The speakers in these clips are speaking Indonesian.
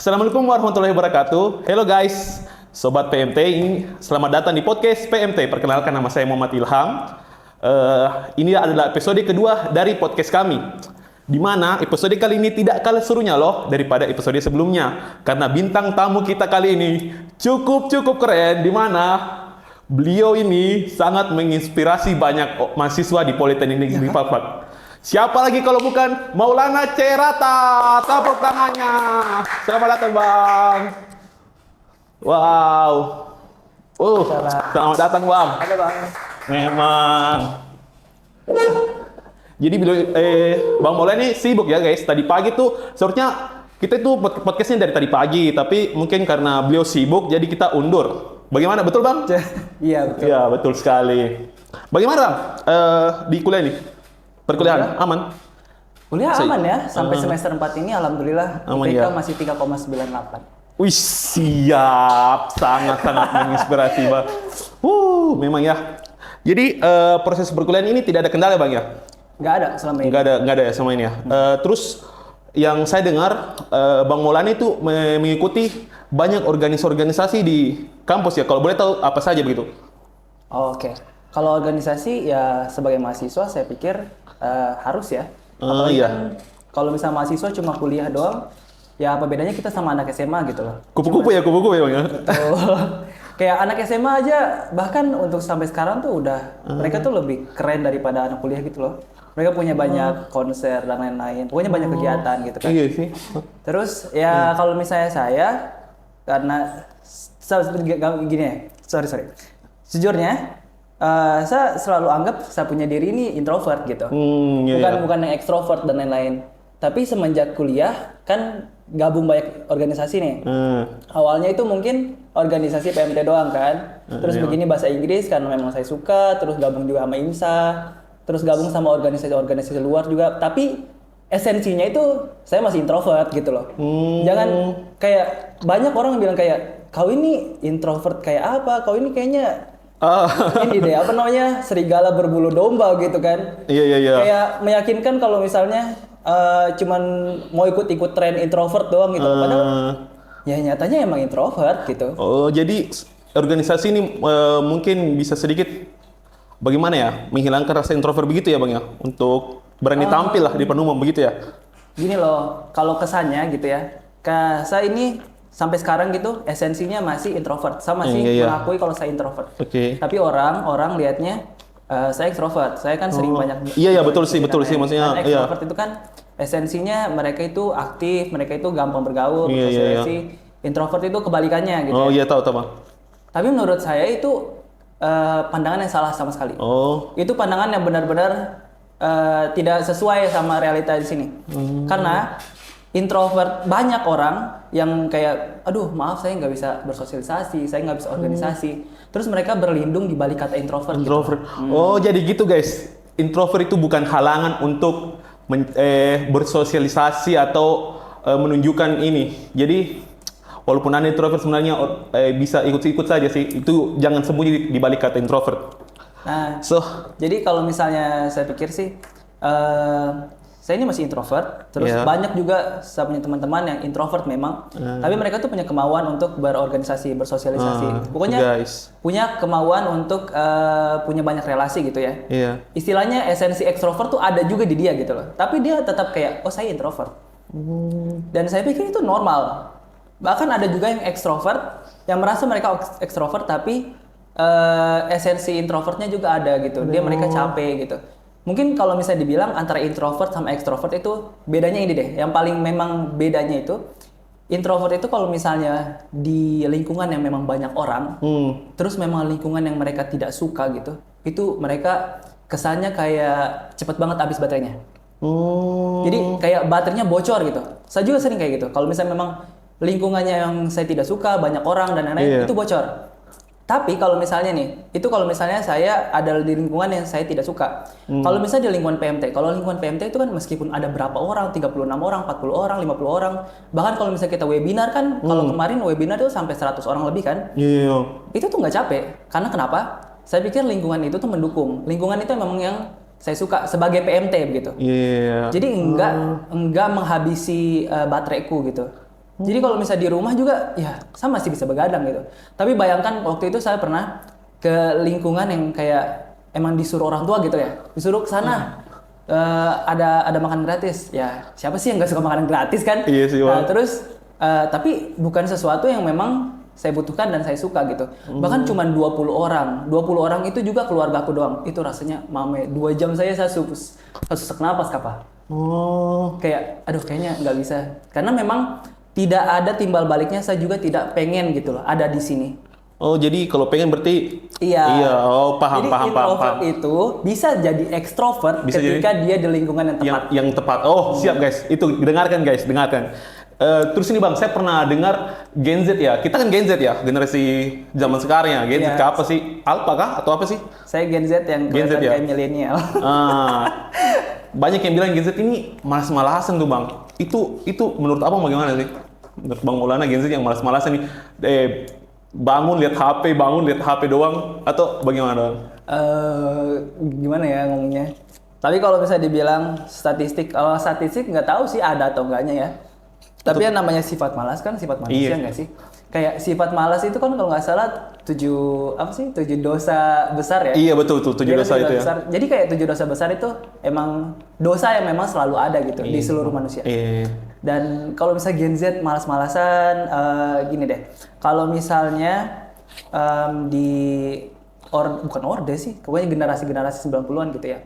Assalamualaikum warahmatullahi wabarakatuh. Hello guys, Sobat PMT, selamat datang di podcast PMT. Perkenalkan, nama saya Muhammad Ilham. Ini adalah episode kedua dari podcast kami, di mana episode kali ini tidak kalah serunya loh daripada episode sebelumnya, karena bintang tamu kita kali ini cukup keren, di mana beliau ini sangat menginspirasi banyak mahasiswa di Politeknik Negeri Papua. Siapa lagi kalau bukan Maulana Cerata? Tepuk tangannya. Selamat datang, Bang. Wow. Selamat datang, Bang. Halo, Bang. Memang. Jadi Bang Maulana ini sibuk ya, guys. Tadi pagi tuh seharusnya kita itu podcastnya dari tadi pagi, tapi mungkin karena beliau sibuk jadi kita undur. Bagaimana? Betul, Bang? Iya, betul. Iya, betul sekali. Bagaimana, Bang? Di kuliah nih? Perkuliahan aman? Kuliah aman ya, sampai semester 4 ini alhamdulillah Aman, IPK ya? masih 3,98. Wih, siap. Sangat menginspirasi, Bang. Memang ya. Jadi proses perkuliahan ini tidak ada kendala, Bang ya? Nggak ada selama ini. Nggak ada ya selama ini ya. Terus yang saya dengar Bang Maulana itu mengikuti banyak organisasi di kampus ya. Kalau boleh tahu apa saja begitu? Oke. Kalau organisasi ya sebagai mahasiswa saya pikir harus ya. Apalagi Iya. kan kalau misalnya mahasiswa cuma kuliah doang, ya apa bedanya kita sama anak SMA gitu loh. Kupu-kupu ya, Bang ya. Betul. Kayak anak SMA aja bahkan untuk sampai sekarang tuh udah mereka tuh lebih keren daripada anak kuliah gitu loh. Mereka punya banyak konser dan lain-lain. Pokoknya banyak kegiatan gitu kan. Iya sih. Terus ya kalau misalnya saya karena gini ya, sorry. Sejujurnya saya selalu anggap saya punya diri ini introvert gitu. Iya. Bukan yang ekstrovert dan lain-lain. Tapi semenjak kuliah kan gabung banyak organisasi nih. Awalnya itu mungkin organisasi PMT doang kan. Terus begini bahasa Inggris karena memang saya suka, terus gabung juga sama IMSA, terus gabung sama organisasi-organisasi luar juga. Tapi esensinya itu saya masih introvert gitu loh. Jangan kayak banyak orang bilang kayak kau ini introvert kayak apa? Kau ini kayaknya ini deh apa namanya serigala berbulu domba gitu kan. Iya. Kayak meyakinkan kalau misalnya cuman mau ikut tren introvert doang gitu. Padahal ya nyatanya emang introvert gitu. Oh, jadi organisasi ini mungkin bisa sedikit bagaimana ya, menghilangkan rasa introvert begitu ya, Bang ya, untuk berani tampil lah di depan umum begitu ya. Gini loh, kalau kesannya gitu ya. Saya ini sampai sekarang gitu esensinya masih introvert. Saya masih mengakui kalau saya introvert. Tapi orang lihatnya saya ekstrovert. Saya kan sering banyak. Iya betul sih maksudnya. Ekstrovert itu kan esensinya mereka itu aktif, mereka itu gampang bergaul, bersosialisasi. Introvert itu kebalikannya gitu. Oh iya tahu Bang. Tapi menurut saya itu pandangan yang salah sama sekali. Itu pandangan yang benar-benar tidak sesuai sama realita di sini. Karena introvert banyak orang yang kayak, aduh maaf saya nggak bisa bersosialisasi, saya nggak bisa organisasi. Terus mereka berlindung di balik kata introvert. Gitu. Oh jadi gitu guys, introvert itu bukan halangan untuk bersosialisasi atau menunjukkan ini. Jadi walaupun Anda introvert sebenarnya bisa ikut-ikut saja sih. Itu jangan sembunyi di balik kata introvert. Nah, jadi kalau misalnya saya pikir sih, saya ini masih introvert. Terus banyak juga saya punya teman-teman yang introvert memang. Tapi mereka tuh punya kemauan untuk berorganisasi, bersosialisasi. Pokoknya punya kemauan untuk punya banyak relasi gitu ya. Istilahnya esensi ekstrovert tuh ada juga di dia gitu loh. Tapi dia tetap kayak, oh saya introvert. Dan saya pikir itu normal. Bahkan ada juga yang ekstrovert yang merasa mereka ekstrovert tapi esensi introvertnya juga ada gitu. Mereka capek gitu. Mungkin kalau misalnya dibilang antara introvert sama ekstrovert itu bedanya ini deh. Yang paling memang bedanya itu introvert itu kalau misalnya di lingkungan yang memang banyak orang, terus memang lingkungan yang mereka tidak suka gitu, itu mereka kesannya kayak cepet banget habis baterainya. Jadi kayak baterainya bocor gitu. Saya juga sering kayak gitu. Kalau misalnya memang lingkungannya yang saya tidak suka, banyak orang dan lain-lain, itu bocor. Tapi kalau misalnya nih, itu kalau misalnya saya ada di lingkungan yang saya tidak suka. Kalau misalnya di lingkungan PMT, kalau lingkungan PMT itu kan meskipun ada berapa orang, 36 orang, 40 orang, 50 orang. Bahkan kalau misalnya kita webinar kan, kalau kemarin webinar itu sampai 100 orang lebih kan. Itu tuh nggak capek. Karena kenapa? Saya pikir lingkungan itu tuh mendukung. Lingkungan itu memang yang saya suka sebagai PMT begitu. Jadi enggak menghabisi bateraiku gitu. Jadi kalau misalnya di rumah juga ya sama sih bisa begadang gitu. Tapi bayangkan waktu itu saya pernah ke lingkungan yang kayak emang disuruh orang tua gitu ya. Disuruh ke sana. Ada makan gratis. Ya, siapa sih yang nggak suka makanan gratis kan? Iya sih, Nah, terus tapi bukan sesuatu yang memang saya butuhkan dan saya suka gitu. Bahkan cuma 20 orang. 20 orang itu juga keluarga aku doang. Itu rasanya mame 2 jam saya susah napas kapal. Kayak aduh kayaknya nggak bisa. Karena memang tidak ada timbal baliknya, saya juga tidak pengen gitu loh ada di sini. Oh, jadi kalau pengen berarti iya. Oh, paham. Jadi introvert itu bisa jadi ekstrovert ketika dia di lingkungan yang tepat. Yang tepat. Oh, siap guys. Itu dengarkan guys, dengarkan. Terus ini Bang, saya pernah dengar Gen Z ya. Kita kan Gen Z ya, generasi zaman sekarang ya. Gen Z ke apa sih? Alpha kah atau apa sih? Saya Gen Z yang kelihatan kayak milenial. Banyak yang bilang Gen Z ini malas-malasan tuh Bang. Itu menurut Abang bagaimana sih? Menurut Bang Maulana Gen Z yang malas-malasan nih. Bangun lihat HP doang atau bagaimana Bang? Gimana ya ngomongnya? Tapi kalau bisa dibilang statistik nggak tahu sih ada atau enggaknya ya. Tapi yang namanya sifat malas kan sifat manusia nggak sih? Kayak sifat malas itu kan kalau nggak salah 7 dosa besar ya? Iya betul 7 dosa itu ya. Jadi kayak 7 dosa besar itu emang dosa yang memang selalu ada gitu di seluruh manusia. Dan kalau misalnya Gen Z malas-malasan, gini deh. Kalau misalnya bukan orde sih, pokoknya generasi 90-an gitu ya.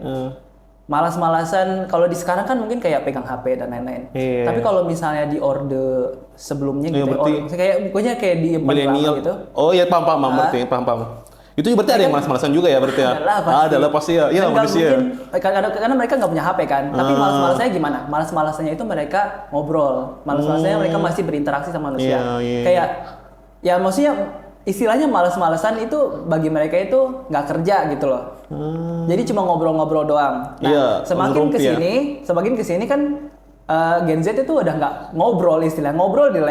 Malas-malasan kalau di sekarang kan mungkin kayak pegang HP dan lain-lain. Tapi kalau misalnya di orde sebelumnya gitu pokoknya kayak di milenial gitu. Oh iya paham berarti paham. Itu berarti ada yang malas-malasan juga ya berarti ya? Ada pasti ya. Iya manusia. Karena mereka nggak punya HP kan. Tapi malas-malasannya gimana? Malas-malasannya itu mereka ngobrol. Malas-malasannya mereka masih berinteraksi sama manusia. Kayak ya maksudnya istilahnya malas-malasan itu bagi mereka itu nggak kerja gitu loh. Jadi cuma ngobrol-ngobrol doang. Nah, semakin kesini kan Gen Z itu udah nggak ngobrol ngobrol di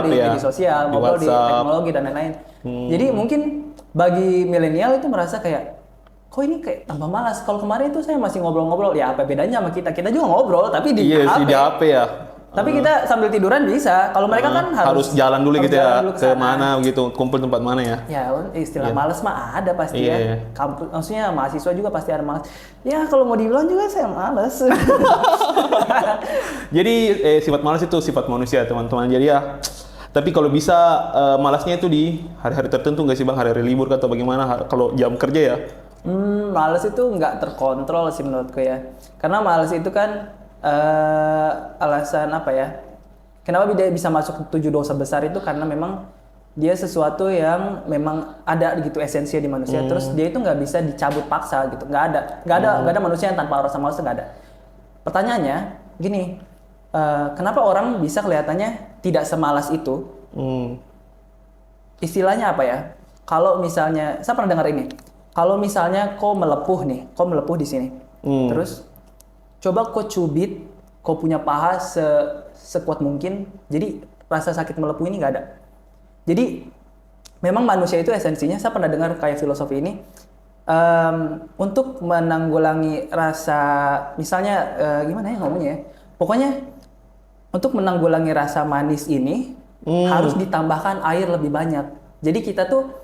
media sosial, ngobrol di teknologi dan lain-lain. Jadi mungkin bagi milenial itu merasa kayak kok ini kayak tambah malas. Kalau kemarin itu saya masih ngobrol-ngobrol, ya apa bedanya sama kita? Kita juga ngobrol tapi di HP. Di HP ya. Tapi kita sambil tiduran bisa. Kalau mereka kan harus jalan dulu gitu ya, ke mana gitu, kumpul tempat mana ya? Ya istilah malas mah ada pasti ya. Kampus, maksudnya mahasiswa juga pasti ada malas. Ya kalau mau dibilang juga saya malas. Jadi sifat malas itu sifat manusia teman-teman. Jadi ya. Tapi kalau bisa malasnya itu di hari-hari tertentu nggak sih Bang? Hari-hari libur atau bagaimana? Kalau jam kerja ya? Malas itu nggak terkontrol sih menurutku ya. Karena malas itu kan alasan apa ya? Kenapa dia bisa masuk 7 dosa besar itu karena memang dia sesuatu yang memang ada gitu esensinya di manusia. Terus dia itu nggak bisa dicabut paksa gitu. Nggak ada manusia yang tanpa rasa malas, nggak ada. Pertanyaannya gini, kenapa orang bisa kelihatannya tidak semalas itu? Istilahnya apa ya? Kalau misalnya saya pernah dengar ini, kalau misalnya kau melepuh di sini, terus coba kau cubit, kau punya paha sekuat mungkin, jadi rasa sakit melepuh ini nggak ada. Jadi memang manusia itu esensinya, saya pernah dengar kayak filosofi ini, untuk menanggulangi rasa, misalnya gimana ya ngomongnya ya, pokoknya untuk menanggulangi rasa manis ini harus ditambahkan air lebih banyak. Jadi kita tuh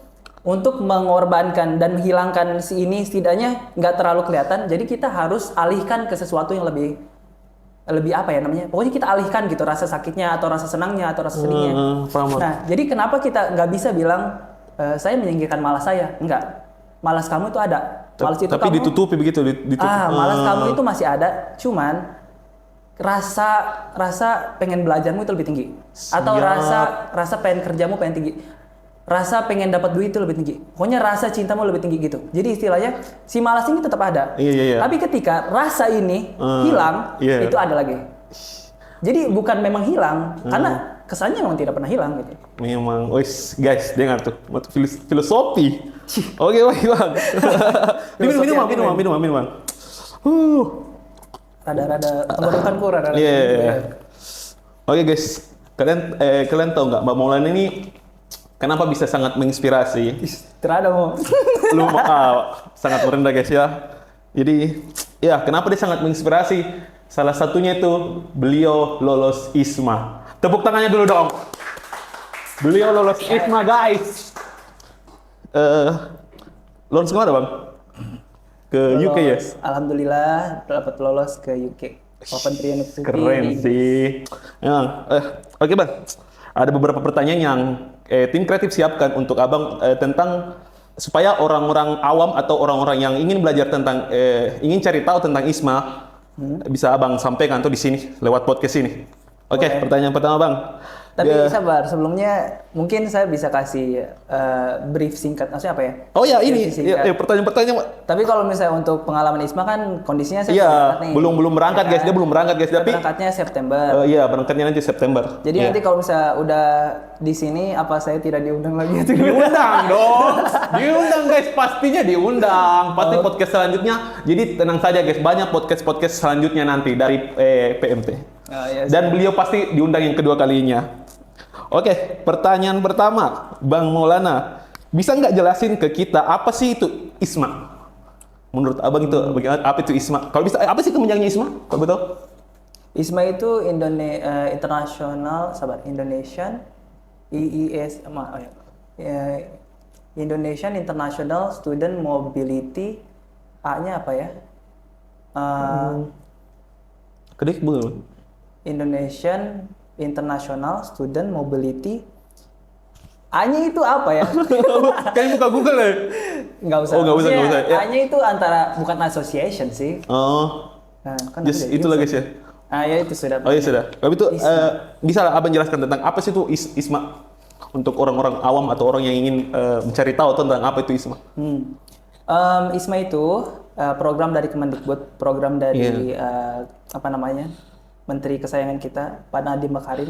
untuk mengorbankan dan menghilangkan si ini setidaknya nggak terlalu kelihatan, jadi kita harus alihkan ke sesuatu yang lebih apa ya namanya, pokoknya kita alihkan gitu rasa sakitnya atau rasa senangnya atau rasa sedihnya. Nah jadi kenapa kita nggak bisa bilang saya menyingkirkan malas saya? Enggak, malas kamu itu ada, malas itu tapi kamu ditutupi begitu, malas kamu itu masih ada, cuman rasa pengen belajarmu itu lebih tinggi. Atau rasa pengen kerjamu pengen tinggi. Rasa pengen dapat duit itu lebih tinggi. Pokoknya rasa cintamu lebih tinggi gitu. Jadi istilahnya si malas ini tetap ada. Tapi ketika rasa ini hilang, itu ada lagi. Jadi bukan memang hilang, karena kesannya memang tidak pernah hilang gitu. Memang, guys, dengar tuh, filosofi. Oke, Bang. Minum, Bang. Rada tenggorokanku rada. Oke, guys. Kalian tahu nggak Mbak Maulana ini kenapa bisa sangat menginspirasi? Terada mau. Sangat merendah guys ya. Jadi ya kenapa dia sangat menginspirasi? Salah satunya itu beliau lolos ISMA. Tepuk tangannya dulu dong. Beliau lolos ISMA, guys. Lolos kemana, Bang? Ke UK ya? Alhamdulillah dapat lolos ke UK. Coventry University. Keren sih. Ya, oke, Bang. Ada beberapa pertanyaan yang tim kreatif siapkan untuk Abang tentang supaya orang-orang awam atau orang-orang yang ingin belajar tentang ingin cari tahu tentang ISMA bisa Abang sampaikan tuh di sini lewat podcast ini. Oke, pertanyaan pertama, Bang. Tapi sabar, sebelumnya mungkin saya bisa kasih brief singkat, maksudnya apa ya? Oh ya, ini pertanyaan-pertanyaan. Tapi kalau misalnya untuk pengalaman ISMA kan kondisinya saya berangkat nih. belum berangkat, guys. Dia belum berangkat, guys. Tapi berangkatnya September. Iya, berangkatnya nanti September. Jadi nanti kalau misalnya udah di sini, apa saya tidak diundang lagi? Diundang dong, diundang, guys. Pastinya diundang. Pasti podcast selanjutnya. Jadi tenang saja, guys. Banyak podcast selanjutnya nanti dari PMT. Yes. Dan beliau pasti diundang yang kedua kalinya. Oke, pertanyaan pertama, Bang Maulana, bisa nggak jelasin ke kita apa sih itu ISMA? Menurut Abang itu apa itu ISMA? Kalau bisa, apa sih kepanjangannya ISMA? Kalau betul? ISMA itu Indonesian Indonesian International Student Mobility. A-nya apa ya? Kedek belum? Indonesian International Student Mobility. A-nya itu apa ya? Kayaknya buka Google ya? Nggak usah. Oh, nggak usah. Ya. A-nya itu antara, bukan association sih. Oh. Nah, kan Just itulah, guys ya. Ya itu sudah. Oh iya sudah. Tapi itu bisa Abang jelaskan tentang apa sih itu ISMA untuk orang-orang awam atau orang yang ingin mencari tahu tentang apa itu ISMA? ISMA itu program dari Kemendikbud, program dari Menteri kesayangan kita, Pak Nadiem Makarim.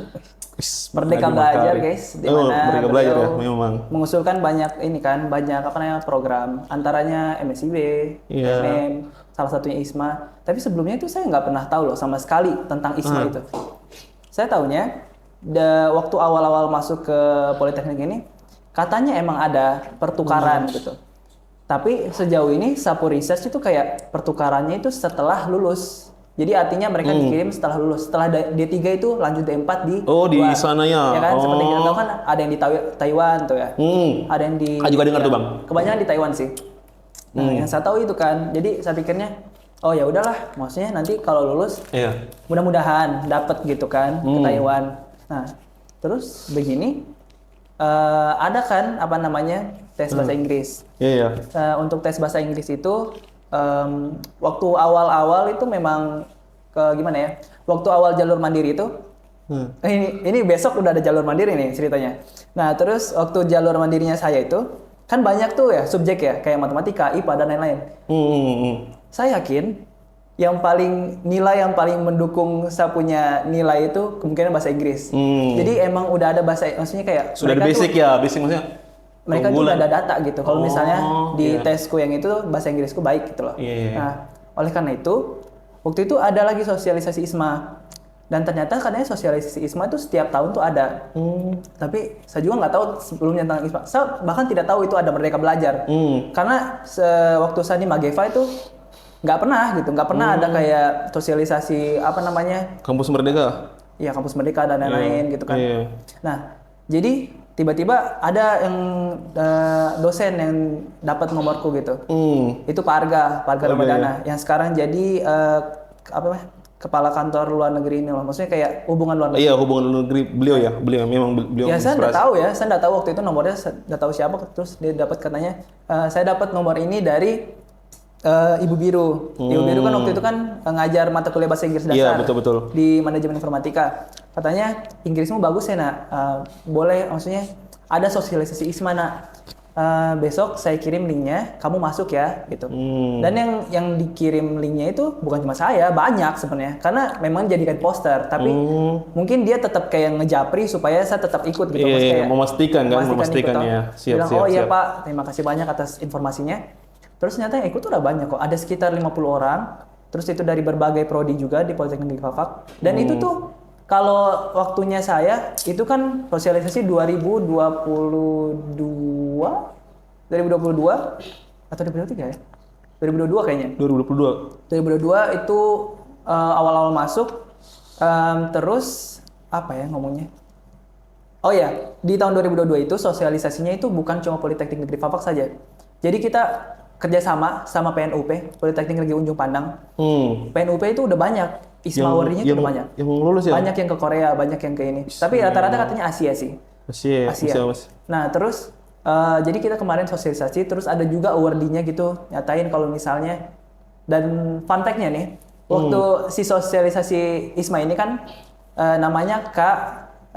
Merdeka Belajar, guys, di mana Merdeka Belajar ya, memang mengusulkan banyak program, antaranya MSIB, MM, salah satunya ISMA. Tapi sebelumnya itu saya nggak pernah tahu loh sama sekali tentang ISMA itu. Saya tahunya waktu awal-awal masuk ke Politeknik ini, katanya emang ada pertukaran gitu. Tapi sejauh ini Sapu Research itu kayak pertukarannya itu setelah lulus. Jadi artinya mereka dikirim setelah lulus. Setelah D3 itu lanjut D4 di di sana ya. Ya kan, seperti kita tahu kan ada yang di Taiwan tuh ya. Ada yang di juga dengar tuh, Bang. Kebanyakan di Taiwan sih. Nah, yang saya tahu itu kan. Jadi saya pikirnya, oh ya udahlah, maksudnya nanti kalau lulus mudah-mudahan dapat gitu kan ke Taiwan. Nah, terus begini ada kan tes bahasa Inggris. Untuk tes bahasa Inggris itu waktu awal-awal itu memang waktu awal jalur mandiri itu ini besok udah ada jalur mandiri nih ceritanya. Nah terus waktu jalur mandirinya saya itu kan banyak tuh ya subjek ya, kayak matematika, IPA dan lain-lain. Saya yakin nilai yang paling mendukung saya punya nilai itu kemungkinan bahasa Inggris. Jadi emang udah ada bahasa, maksudnya kayak sudah ada basic maksudnya. Mereka tuh udah ada data gitu. Kalau misalnya di tesku yang itu bahasa Inggrisku baik gitu loh. Nah, oleh karena itu waktu itu ada lagi sosialisasi ISMA. Dan ternyata katanya sosialisasi ISMA itu setiap tahun tuh ada. Tapi saya juga nggak tahu sebelumnya tentang ISMA. Saya bahkan tidak tahu itu ada Merdeka Belajar. Karena waktu saya di Mageva itu nggak pernah ada kayak sosialisasi Kampus Merdeka. Iya, Kampus Merdeka dan lain-lain gitu kan. Nah, jadi tiba-tiba ada yang dosen yang dapat nomorku gitu. Itu Pak Arga Ramadana yang sekarang jadi kepala kantor luar negeri ini loh. Maksudnya kayak hubungan luar negeri. Iya, hubungan luar negeri beliau memang beliau. Ya saya nggak tahu waktu itu nomornya, nggak tahu siapa, terus dia dapat katanya saya dapat nomor ini dari Ibu Biru. Ibu Biru kan waktu itu kan ngajar mata kuliah bahasa Inggris dasar. Iya, betul. Di manajemen informatika. Katanya Inggrismu bagus ya nak, boleh, maksudnya ada sosialisasi ISMA nak. Besok saya kirim linknya, kamu masuk ya gitu. Dan yang dikirim linknya itu bukan cuma saya, banyak sebenarnya. Karena memang jadikan poster, tapi mungkin dia tetap kayak ngejapri supaya saya tetap ikut gitu. Memastikan ya. Siap. Iya Pak, terima kasih banyak atas informasinya. Terus ternyata yang ikut udah banyak kok, ada sekitar 50 orang. Terus itu dari berbagai prodi juga di Politeknik Fafak. Dan itu tuh kalau waktunya saya itu kan sosialisasi 2022 atau 2023 ya? 2022 kayaknya. 2022 itu awal-awal masuk. Terus apa ya ngomongnya? Oh ya, di tahun 2022 itu sosialisasinya itu bukan cuma Politeknik Negeri Fafak saja. Jadi kita kerjasama sama PNUP, Politeknik Negeri Ujung Pandang. PNUP itu udah banyak, Ismawarinya itu udah banyak. Yang lulus ya? Banyak yang ke Korea, banyak yang ke ini. Tapi rata-rata katanya Asia sih. Asia. Nah terus, jadi kita kemarin sosialisasi, terus ada juga awardee-nya gitu, nyatain kalau misalnya, dan fun fact-nya nih, waktu si sosialisasi ISMA ini kan, namanya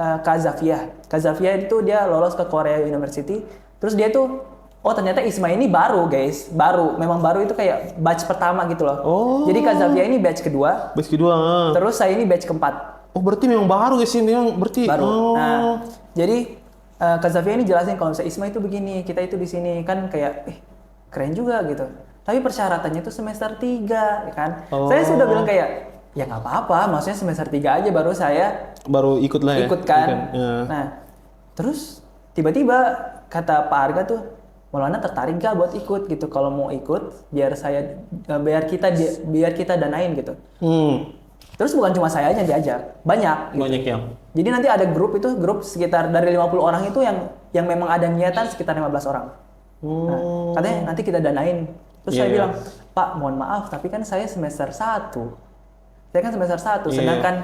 Kak Zafia. Kak Zafia itu dia lolos ke Korea University. Terus dia tuh, oh ternyata ISMA ini baru guys. Baru. Memang baru itu kayak batch pertama gitu loh. Jadi Kak Zafia ini batch kedua. Terus saya ini batch keempat. Oh berarti memang baru guys ini. Berarti. Baru. Nah, jadi Kak Zafia ini jelasin kalau misalnya ISMA itu begini. Kita itu di sini kan kayak, keren juga gitu. Tapi persyaratannya itu semester 3 ya kan. Saya sudah bilang kayak, ya nggak apa-apa, maksudnya semester 3 aja baru ikut lah ya. Ikut kan. Nah, terus tiba-tiba kata Pak Arga tuh, Maulana tertarik gak buat ikut gitu? Kalau mau ikut, biar kita danain gitu. Terus bukan cuma saya aja yang diajak, banyak. Gitu. Banyak yang. Jadi nanti ada grup sekitar dari 50 orang itu yang memang ada niatan sekitar 15 orang. Nah, katanya nanti kita danain. Terus saya bilang, Pak mohon maaf, tapi kan saya semester 1. Saya kan semester 1, sedangkan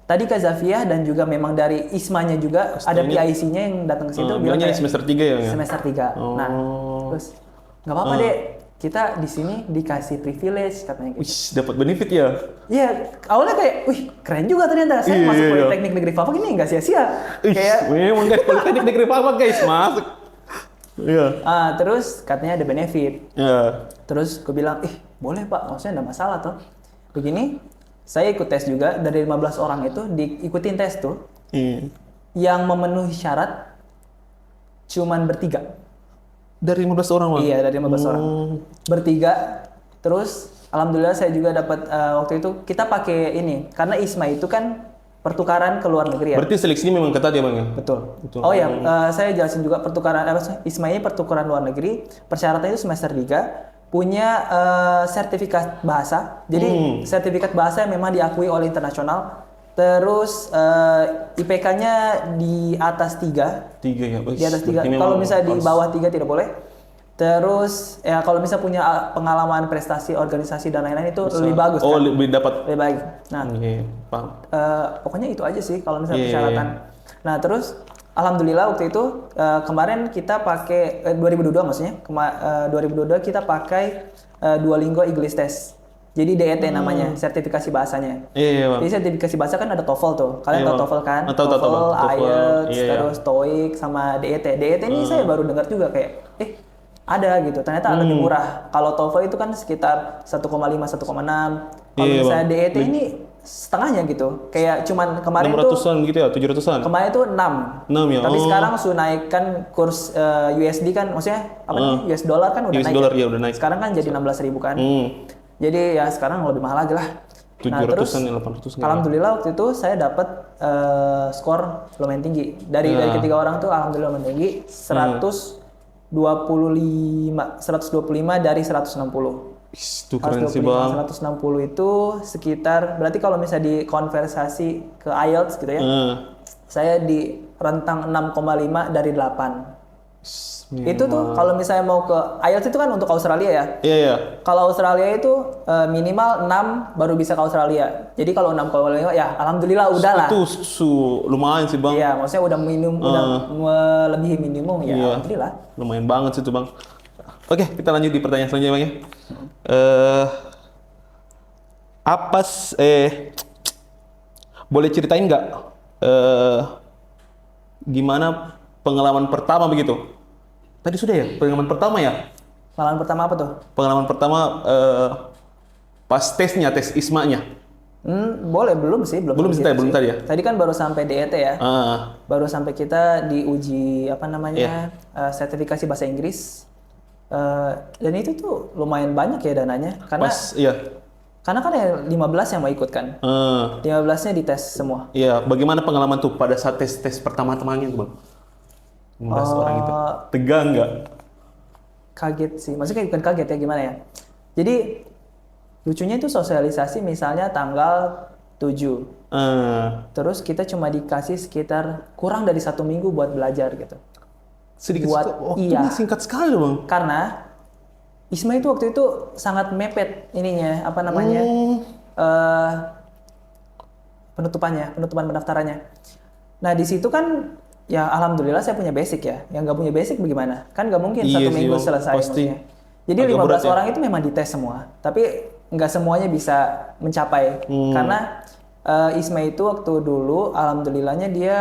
tadi Kak Zafia dan juga memang dari ISMA-nya juga ada PIC-nya yang datang ke situ. Bilangnya semester 3 ya? Semester 3. Nah, terus nggak apa-apa deh, kita di sini dikasih privilege katanya gitu. Wih, dapat benefit ya? Iya, awalnya kayak, wih keren juga ternyata. Saya masuk Politeknik Negeri Fafak ini nggak sia-sia. Kayak, memang guys, Politeknik Negeri Fafak guys, masuk. Iya. Terus katanya ada benefit. Terus gue bilang, boleh Pak, maksudnya nggak masalah toh. Begini, saya ikut tes juga, dari 15 orang itu diikutin tes tuh. Yang memenuhi syarat cuman bertiga. Dari 15 orang Bang? Iya, dari 15 orang. Bertiga. Terus alhamdulillah saya juga dapat waktu itu kita pakai ini karena ISMA itu kan pertukaran ke luar negeri ya. Berarti seleksinya memang ketat ya Bang ya? Betul. Oh ya, saya jelasin juga pertukaran ISMA ini pertukaran luar negeri. Persyaratannya itu semester 3. Punya sertifikat bahasa. Jadi sertifikat bahasa yang memang diakui oleh internasional. Terus IPK-nya di atas 3. 3 ya, Di atas 3. Kalau misalnya di bawah 3 tidak boleh. Terus ya kalau misalnya punya pengalaman prestasi organisasi dan lain-lain itu lebih bagus. Oh, kan? Lebih dapat. Lebih baik. Nah, paham. Pokoknya itu aja sih kalau misalnya persyaratan. Nah, terus alhamdulillah waktu itu kemarin kita pakai 2022 maksudnya 2022 kita pakai Duolingo English Test. Jadi DET namanya, sertifikasi bahasanya. Iya, Jadi sertifikasi bahasa kan ada TOEFL tuh. Kalian tahu TOEFL kan? TOEFL, IELTS, terus TOEIC sama DET. DET ini saya baru dengar juga kayak ada gitu. Ternyata lebih murah. Kalau TOEFL itu kan sekitar 1,5 1,6. Kalau misalnya DET ini setengahnya gitu. Kayak cuman kemarin 600-an gitu ya, 700-an. Kemarin itu 6. 6 ya. Tapi sekarang sudah naikkan kurs USD kan, maksudnya apa nih? US dollar kan udah US naik. dollar ya udah naik. Sekarang kan jadi 16.000 kan. Jadi ya sekarang lebih mahal lagi lah. 700-an, 800-an. Alhamdulillah waktu itu saya dapat skor lumayan tinggi. Dari ketiga orang tuh alhamdulillah lumayan tinggi. 125 dari 160. Itu keren sih Bang. 160 itu sekitar, berarti kalau misalnya dikonversasi ke IELTS gitu ya, saya di rentang 6,5 dari 8. Itu tuh kalau misalnya mau ke IELTS itu kan untuk Australia ya. Iya. Kalau Australia itu minimal 6 baru bisa ke Australia. Jadi kalau 6,5 ya alhamdulillah udah lah. Itu lumayan sih Bang. Iya, maksudnya udah udah melebihi minimum ya. Alhamdulillah. Lumayan banget sih itu Bang. Oke, kita lanjut di pertanyaan selanjutnya Bang ya. Boleh ceritain nggak gimana pengalaman pertama begitu? Tadi sudah ya, pengalaman pertama ya? Pengalaman pertama apa tuh? Pengalaman pertama pas tes ISMA-nya. Boleh, belum sih, belum tadi ya. Tadi kan baru sampai DET ya. Baru sampai kita diuji apa namanya? Sertifikasi bahasa Inggris. Dan itu tuh lumayan banyak ya dananya karena karena kan ya 15 yang mau ikut kan. 15-nya dites semua. Iya, bagaimana pengalaman tuh pada saat tes pertama-tamanya tuh, Bang? 15 orang itu. Tegang nggak? Kaget sih. Maksudnya bukan kaget ya, gimana ya? Jadi lucunya itu sosialisasi misalnya tanggal 7. Terus kita cuma dikasih sekitar kurang dari 1 minggu buat belajar gitu. Sedikit Iya. singkat sekali Bang. Karena ISMA itu waktu itu sangat mepet ininya, apa namanya, penutupan pendaftarannya. Nah di situ kan, ya alhamdulillah saya punya basic ya. Yang nggak punya basic bagaimana? Kan nggak mungkin Iya 1 minggu Bang, selesai. pasti. Maksudnya. Jadi Agak 15 berat ya. orang itu memang dites semua, tapi nggak semuanya bisa mencapai. Karena ISMA itu waktu dulu, alhamdulillahnya dia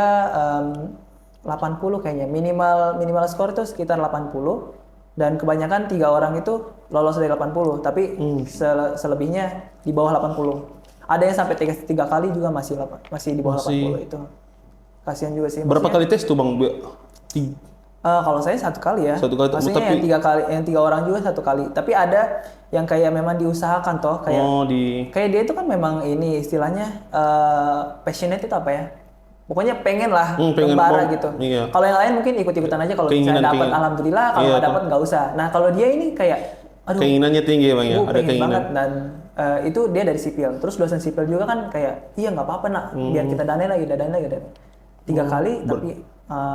80 kayaknya, minimal skor itu sekitar 80. Dan kebanyakan 3 orang itu lolos dari 80, tapi selebihnya di bawah 80. Ada yang sampai 3 kali juga masih di bawah 80 itu. Kasihan juga sih. Berapa kali tes tuh Bang? Kalau saya 1 kali ya. 1 kali. Maksudnya Tapi yang 3 orang juga 1 kali. Tapi ada yang kayak memang diusahakan toh, kayak kayak dia itu kan memang ini istilahnya passionate itu apa ya? Pokoknya pengen lah membara gitu. Iya. Kalau yang lain mungkin ikut-ikutan aja, kalau misalnya dapat alhamdulillah, kalau nggak dapat nggak usah. Nah kalau dia ini kayak aduh, keinginannya tinggi ya Bang ya, ada pengen keinginan banget. Dan itu dia dari sipil. Terus dosen sipil juga kan kayak iya nggak apa-apa nak, biar kita danain lagi. 3 kali tapi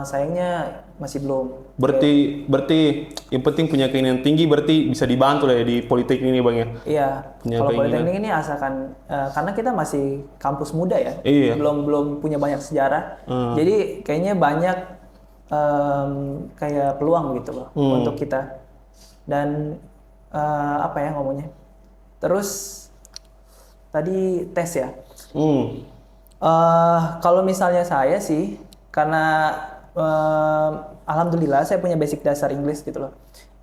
sayangnya masih belum. Berarti yang penting punya keinginan tinggi, berarti bisa dibantu lah ya di politik ini Bang ya. Iya. Punya Kalau keinginan. politeknik ini asalkan karena kita masih kampus muda ya, Iya. belum punya banyak sejarah. Jadi kayaknya banyak kayak peluang gitu loh untuk kita. Dan apa ya ngomongnya? Terus tadi tes ya. Kalau misalnya saya sih, karena alhamdulillah saya punya basic dasar Inggris gitu loh.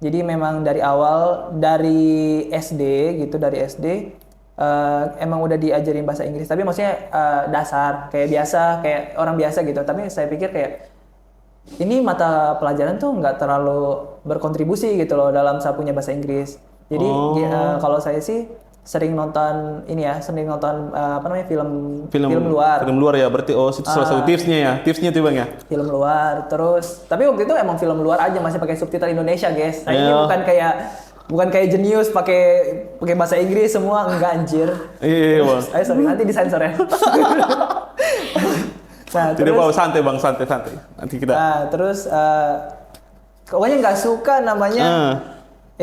Jadi memang dari awal, dari SD emang udah diajarin bahasa Inggris. Tapi maksudnya dasar, kayak biasa, kayak orang biasa gitu. Tapi saya pikir kayak ini mata pelajaran tuh nggak terlalu berkontribusi gitu loh dalam saya punya bahasa Inggris. Jadi kalau saya sih sering nonton apa namanya film luar. Film luar ya, berarti itu salah satu tipsnya tuh Bang ya. Film luar, terus tapi waktu itu emang film luar aja, masih pakai subtitle Indonesia guys. Nah, ini bukan kayak jenius pakai bahasa Inggris semua, enggak anjir. Iya Bang. Ayo sorry, nanti disensor ya. Nah, Tidak apa, santai Bang, santai. Nanti kita. Nah, terus pokoknya nggak suka namanya.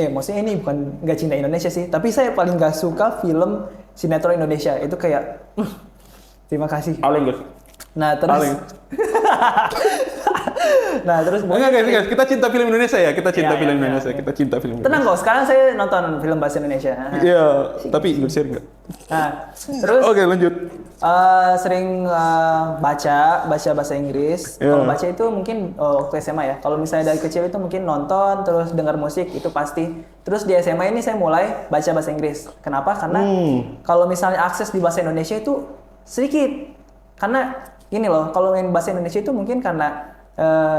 Maksudnya ini bukan nggak cinta Indonesia sih, tapi saya paling nggak suka film sinetron Indonesia. Itu kayak, terima kasih. Paling guys. Nah terus, guys, kita cinta film Indonesia ya, kita cinta film Indonesia. Tenang kok, sekarang saya nonton film bahasa Indonesia. Iya, tapi Indonesia enggak. Nah, terus. Oke, lanjut. Sering baca bahasa Inggris. Kalau baca itu mungkin waktu SMA ya. Kalau misalnya dari kecil itu mungkin nonton, terus dengar musik itu pasti. Terus di SMA ini saya mulai baca bahasa Inggris. Kenapa? Karena kalau misalnya akses di bahasa Indonesia itu sedikit. Karena gini loh, kalau main bahasa Indonesia itu mungkin karena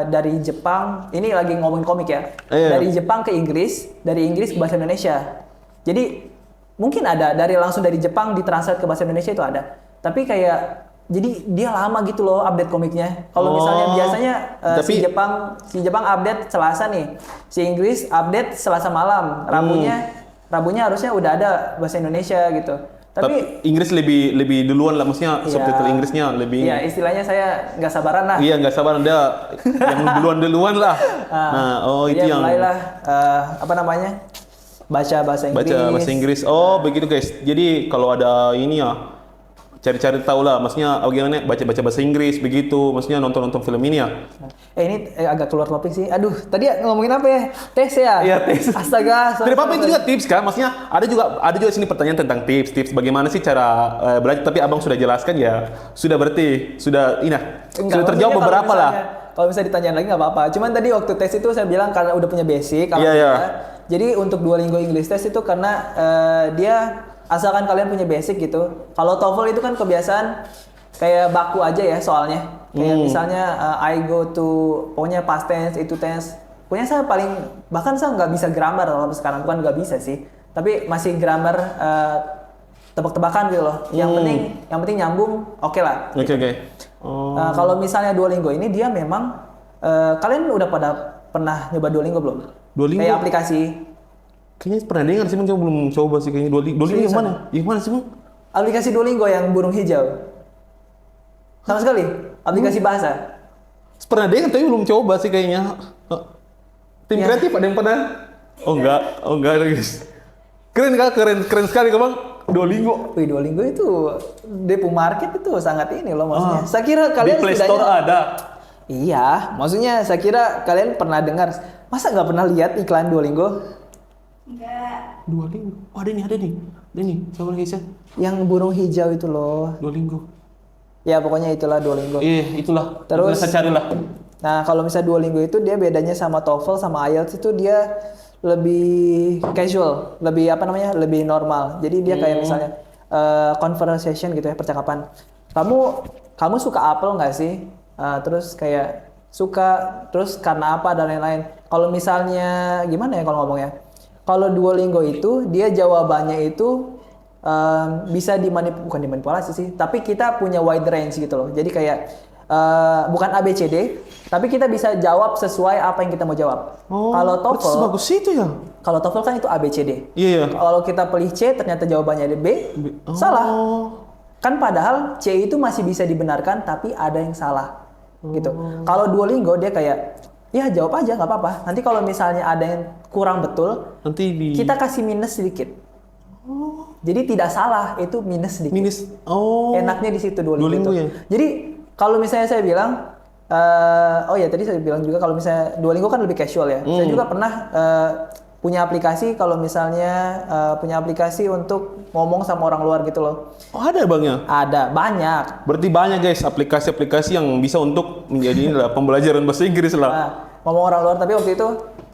dari Jepang, ini lagi ngomongin komik ya. Dari Jepang ke Inggris, dari Inggris ke bahasa Indonesia. Jadi mungkin ada langsung dari Jepang ditranslate ke bahasa Indonesia itu ada. Tapi kayak jadi dia lama gitu loh update komiknya. Kalau misalnya biasanya si Jepang update Selasa nih, si Inggris update Selasa malam, Rabunya harusnya udah ada bahasa Indonesia gitu. Tapi Inggris lebih duluan lah, maksudnya subtitle Inggrisnya lebih. Iya, istilahnya saya nggak sabaran lah. Iya, nggak sabaran, dia yang duluan lah. Itu yang mulailah baca bahasa Inggris. Oh, begitu guys. Jadi kalau ada ini ya, cari-cari tahu lah, maksudnya bagaimana baca bahasa Inggris begitu, maksudnya nonton film ini ya. Ini agak keluar topik sih. Aduh, tadi ngomongin apa ya? Tes ya? Iya, tes. Astaga. Tidak apa-apa, itu juga tips kan, maksudnya ada juga sini pertanyaan tentang tips bagaimana sih cara belajar, tapi abang sudah jelaskan ya, sudah terjawab beberapa lah. Kalau misalnya ditanyain lagi nggak apa-apa. Cuman tadi waktu tes itu saya bilang karena udah punya basic. Jadi untuk Duolingo English Test itu karena dia asalkan kalian punya basic gitu. Kalau TOEFL itu kan kebiasaan kayak baku aja ya soalnya. Kayak misalnya I go to, pokoknya past tense, itu tense. Pokoknya saya bahkan saya nggak bisa grammar kalau sekarang, bukan nggak bisa sih. Tapi masih grammar tebak-tebakan gitu loh. Yang penting nyambung, oke lah. Oke. Kalau misalnya Duolingo ini dia memang kalian udah pernah nyoba Duolingo belum? Duolingo? Kayak aplikasi. Kayaknya pernah dengar sih, cuma belum coba sih kayaknya. Duolingo yang mana? Yang mana sih, Bang? Aplikasi Duolingo yang burung hijau. Sama sekali. Aplikasi bahasa. Pernah dengar tapi belum coba sih kayaknya. Tim kreatif ada yang pernah? Oh enggak guys. Keren kan? Keren sekali Bang. Duolingo. Wih, Duolingo itu Depo Market itu sangat ini loh maksudnya. Saya kira kalian di Play Store ada. Iya, maksudnya saya kira kalian pernah dengar. Masa nggak pernah lihat iklan Duolingo? Enggak. Duolingo. Oh, ada nih. Coba guys ya. Yang burung hijau itu loh. Duolingo. Ya pokoknya itulah Duolingo. Itulah. Terus saya carilah. Nah, kalau misalnya Duolingo itu dia bedanya sama TOEFL sama IELTS itu dia lebih casual, lebih normal. Jadi dia kayak misalnya conversation gitu ya, percakapan. Kamu suka apel nggak sih? Terus kayak suka, terus karena apa dan lain-lain. Kalau misalnya gimana ya kalau ngomongnya? Kalau Duolingo itu dia jawabannya itu bisa bukan dimanipulasi sih, tapi kita punya wide range gitu loh. Jadi kayak bukan ABCD, tapi kita bisa jawab sesuai apa yang kita mau jawab. Kalau TOEFL, bagus itu ya. Kalau TOEFL kan itu ABCD. Iya. Kalau kita pilih C, ternyata jawabannya ada B, salah. Kan padahal C itu masih bisa dibenarkan, tapi ada yang salah, gitu. Kalau Duolingo dia kayak, ya jawab aja nggak apa-apa. Nanti kalau misalnya ada yang kurang betul, kita kasih minus sedikit. Jadi tidak salah, itu minus sedikit. Enaknya di situ Duolingo itu. Ya? Jadi kalau misalnya saya bilang, tadi saya bilang juga kalau misalnya Duolingo kan lebih casual ya. Saya juga pernah punya aplikasi kalau misalnya punya aplikasi untuk ngomong sama orang luar gitu loh. Oh, ada Bang ya? Ada, banyak. Berarti banyak guys aplikasi-aplikasi yang bisa untuk menjadi pembelajaran bahasa Inggris lah. Nah, ngomong orang luar, tapi waktu itu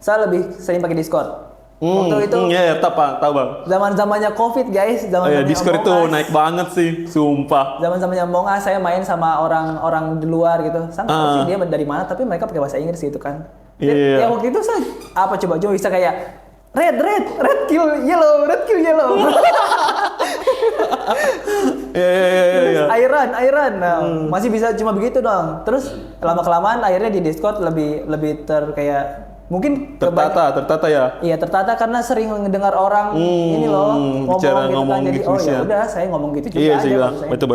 saya lebih sering pakai Discord. Waktu itu tahu Bang. Zaman-zamannya COVID guys, Discord itu naik banget sih, sumpah. Zaman-zamannya Among Us, saya main sama orang-orang di luar gitu. Sih dia dari mana, tapi mereka pakai bahasa Inggris gitu kan. Ya waktu itu saya coba bisa kayak red kill yellow. Iya. Iron. Nah, masih bisa cuma begitu dong. Terus lama-kelamaan akhirnya di Discord lebih kayak mungkin tertata ya. Iya, tertata karena sering mendengar orang ini loh ngomong gitu kan. Jadi ya udah saya ngomong gitu juga aja. Iya, betul.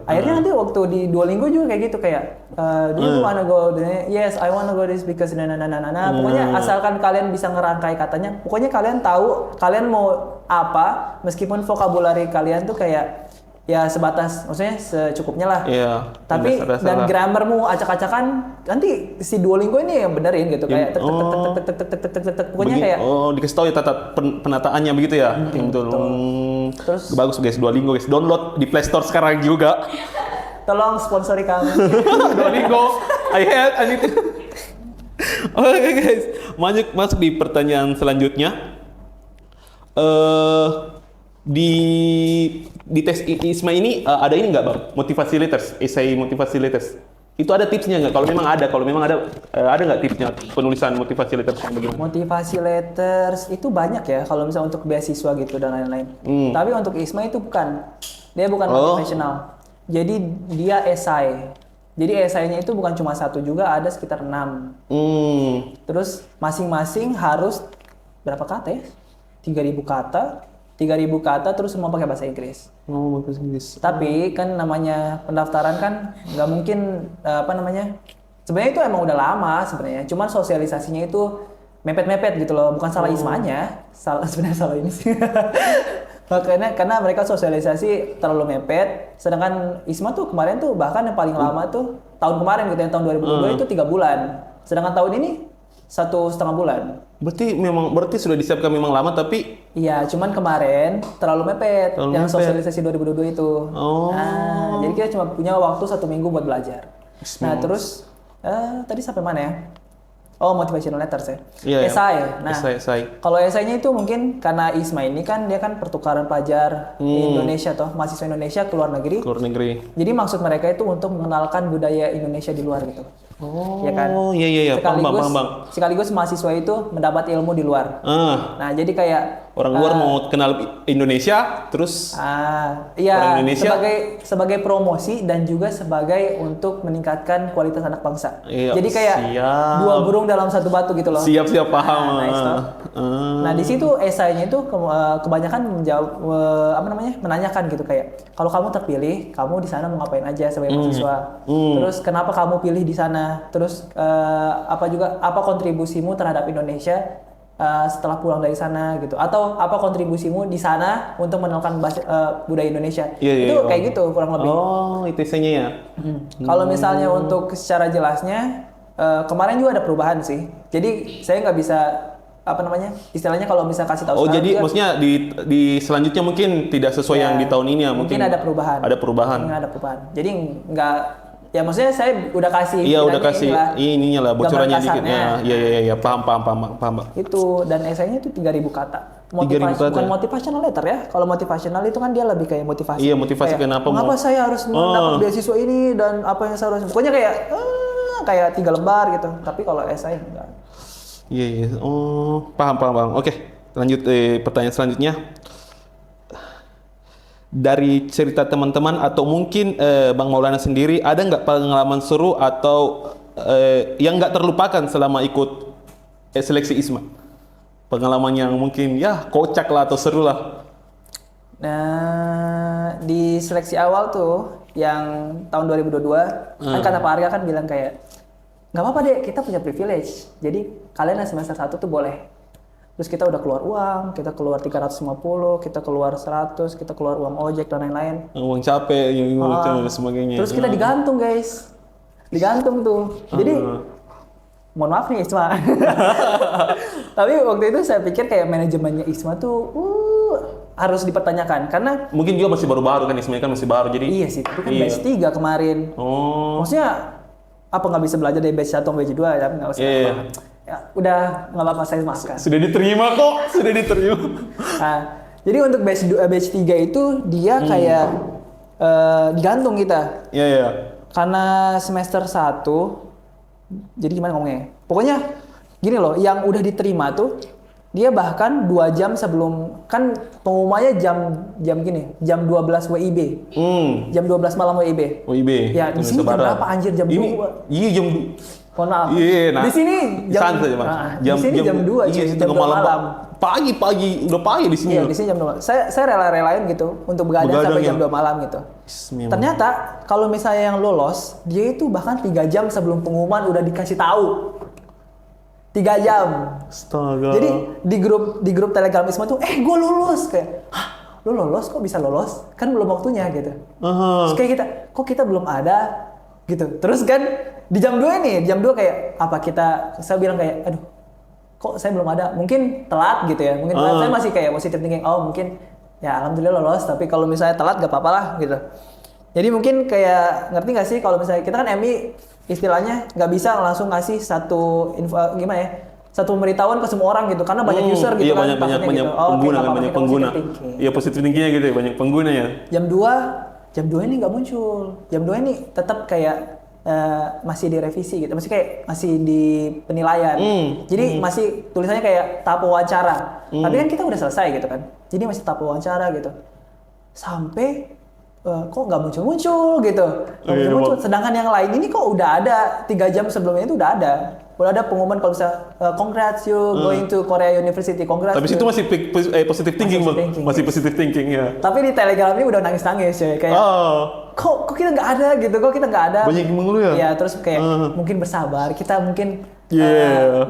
Akhirnya nanti waktu di Duolingo juga kayak gitu kayak do you wanna go? Yes, I wanna go this because Pokoknya asalkan kalian bisa ngerangkai katanya. Pokoknya kalian tahu kalian mau apa, meskipun vokabulari kalian tuh kayak ya sebatas, maksudnya secukupnya lah. Iya. Tapi dan grammarmu acak-acakan, nanti si Duolingo ini yang benerin gitu kayak tek. Pokoknya kayak dikasih tahu ya tata penataannya begitu ya. Betul. Terus bagus guys, Duolingo guys. Download di Play Store sekarang juga. Tolong sponsori kami. Duolingo. I need to. Oke guys, masuk di pertanyaan selanjutnya. Di tes ISMA ini ada ini nggak Bang? Motivasi letters, essay motivasi letters. Itu ada tipsnya nggak? Kalau memang ada nggak tipsnya penulisan motivasi letters yang bagaimana? Motivasi letters itu banyak ya kalau misalnya untuk beasiswa gitu dan lain-lain. Tapi untuk ISMA itu bukan. Dia bukan motivational. Jadi dia esai. Jadi esainya itu bukan cuma satu juga, ada sekitar 6. Terus masing-masing harus berapa kata ya? 3.000 kata terus semua pakai bahasa Inggris. Bahasa Inggris. Tapi kan namanya pendaftaran kan nggak mungkin sebenarnya itu emang udah lama sebenarnya. Cuman sosialisasinya itu mepet-mepet gitu loh. Bukan salah ISMA-nya, sebenarnya salah ini sih. Makanya karena mereka sosialisasi terlalu mepet. Sedangkan ISMA tuh kemarin tuh bahkan yang paling lama tuh tahun kemarin gitu, yang tahun 2022 itu 3 bulan. Sedangkan tahun ini 1,5 bulan. Berarti sudah disiapkan memang lama tapi iya, cuman kemarin terlalu mepet yang sosialisasi 2022 itu. Nah, jadi kita cuma punya waktu 1 minggu buat belajar. Nah, terus tadi sampai mana ya? Motivational letters ya. Iya, esai. Nah, esai. kalau esainya itu mungkin karena ISMA ini kan dia kan pertukaran pelajar Indonesia mahasiswa Indonesia ke luar negeri. Jadi maksud mereka itu untuk mengenalkan budaya Indonesia di luar gitu. Ya kan? Iya. Sekaligus mahasiswa itu mendapat ilmu di luar. Nah, jadi kayak orang luar mau kenal Indonesia, terus iya, orang Indonesia sebagai promosi dan juga sebagai untuk meningkatkan kualitas anak bangsa. Iya, Jadi kayak dua burung dalam satu batu gitu loh. Siap paham. Nah, di situ esainya itu kebanyakan menjawab menanyakan gitu kayak kalau kamu terpilih, kamu di sana mau ngapain aja sebagai mahasiswa? Terus kenapa kamu pilih di sana? Terus apa kontribusimu terhadap Indonesia setelah pulang dari sana gitu, atau apa kontribusimu di sana untuk mengenalkan budaya Indonesia. Itu kayak gitu kurang lebih. Itu esainya ya. Kalau misalnya untuk secara jelasnya kemarin juga ada perubahan sih. Jadi saya nggak bisa istilahnya kalau bisa kasih tahu. Jadi juga, maksudnya di selanjutnya mungkin tidak sesuai yang di tahun ini ya, mungkin ada perubahan. Ada perubahan. Jadi nggak, ya maksudnya saya udah kasih. Iya, udah kasih ininya lah, bocorannya dikit. Iya, paham. Itu, dan esainya itu 3.000 kata. Bukan motivational letter ya. Kalau motivational itu kan dia lebih kayak motivasi. Iya, motivasi kayak, kenapa saya harus mendapat beasiswa ini dan apa yang saya harus. Pokoknya kayak 3 lembar gitu. Tapi kalau esai enggak. Iya. Paham. Oke, lanjut pertanyaan selanjutnya. Dari cerita teman-teman atau mungkin Bang Maulana sendiri, ada nggak pengalaman seru atau yang nggak terlupakan selama ikut seleksi ISMA? Pengalaman yang mungkin ya kocak lah atau seru lah. Nah, di seleksi awal tuh yang tahun 2022 kan kata Pak Arga kan bilang kayak nggak apa-apa deh, kita punya privilege. Jadi kalian yang semester 1 tuh boleh. Terus kita udah keluar uang, kita keluar 350, kita keluar 100, kita keluar uang ojek dan lain-lain. Uang capek, dan sebagainya. Terus kita digantung guys. Digantung tuh. Jadi, mohon maaf nih Isma. Tapi waktu itu saya pikir kayak manajemennya Isma tuh harus dipertanyakan. Karena mungkin juga masih baru-baru kan, Isma kan masih baru. Jadi iya sih, tapi kan batch 3 kemarin. Maksudnya, apa nggak bisa belajar dari batch 1 atau batch 2 ya? Nggak usah. Ya, udah nggak apa-apa, saya maafkan. Sudah diterima kok, sudah diterima. Nah, jadi untuk batch 3 itu dia kayak digantung kita. Iya. Karena semester 1, jadi gimana ngomongnya? Pokoknya gini loh, yang udah diterima tuh dia bahkan 2 jam sebelum, kan pengumumannya jam 12 WIB. Jam 12 malam WIB. Ya, di sini jam berapa anjir? Jam 2. Iya, jam 2. Mohon maaf. Iya, di sini jam di sini jam 2 jam 2 malam. Pagi, udah pagi di sini. Iya, di sini jam 2. Saya rela-relain gitu untuk begadang sampai jam 2 malam gitu. Ternyata kalau misalnya yang lolos, dia itu bahkan 3 jam sebelum pengumuman udah dikasih tahu. 3 jam. Astaga. Jadi di grup Telegram Isma tuh, gue lulus, kayak, hah, lu lolos kok bisa lolos? Kan belum waktunya gitu. Terus kayak kita belum ada gitu. Terus kan di jam 2 nih, jam 2 kayak saya bilang kayak, aduh, kok saya belum ada? Mungkin telat gitu ya. Mungkin telat. Saya masih kayak positive thinking, mungkin ya alhamdulillah lolos, tapi kalau misalnya telat gak apa-apa lah gitu. Jadi mungkin kayak, ngerti gak sih kalau misalnya kita kan MI istilahnya nggak bisa langsung ngasih satu info, satu pemberitahuan ke semua orang gitu, karena banyak user gitu. Iya, banyak pengguna kan, banyak pengguna. Iya, positif thinkingnya gitu ya, banyak pengguna ya. Jam 2 ini nggak muncul. Jam 2 ini tetap kayak masih direvisi gitu, masih di penilaian. Jadi masih tulisannya kayak tahap wawancara. Tapi kan kita udah selesai gitu kan. Jadi masih tahap wawancara gitu. Sampai kok nggak muncul gitu. Muncul. Sedangkan yang lain ini kok udah ada 3 jam sebelumnya itu udah ada pengumuman kalau bisa congrats you going to Korea University, congrats. Tapi itu masih positive thinking, masih positive thinking ya. Tapi di Telegram ini udah nangis kayak kok kita nggak ada gitu, kok kita nggak ada. Banyak yang mengeluh ya. Ya terus kayak mungkin bersabar, kita mungkin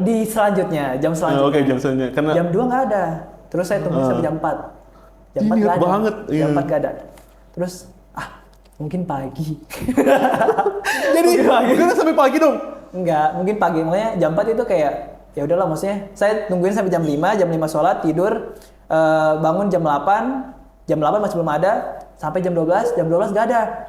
di selanjutnya jam selanjutnya. Oke, jam selanjutnya. Karena jam 2 nggak ada. Terus saya tunggu sampai jam 4. Jam 4 nggak ada. Jam 4 nggak ada. Terus mungkin pagi. Jadi mungkin sampai pagi dong. Enggak, mungkin pagi. Makanya jam 4 itu kayak ya udahlah, maksudnya saya tungguin sampai jam 5 sholat, tidur, bangun jam 8 masih belum ada, sampai jam 12 nggak ada.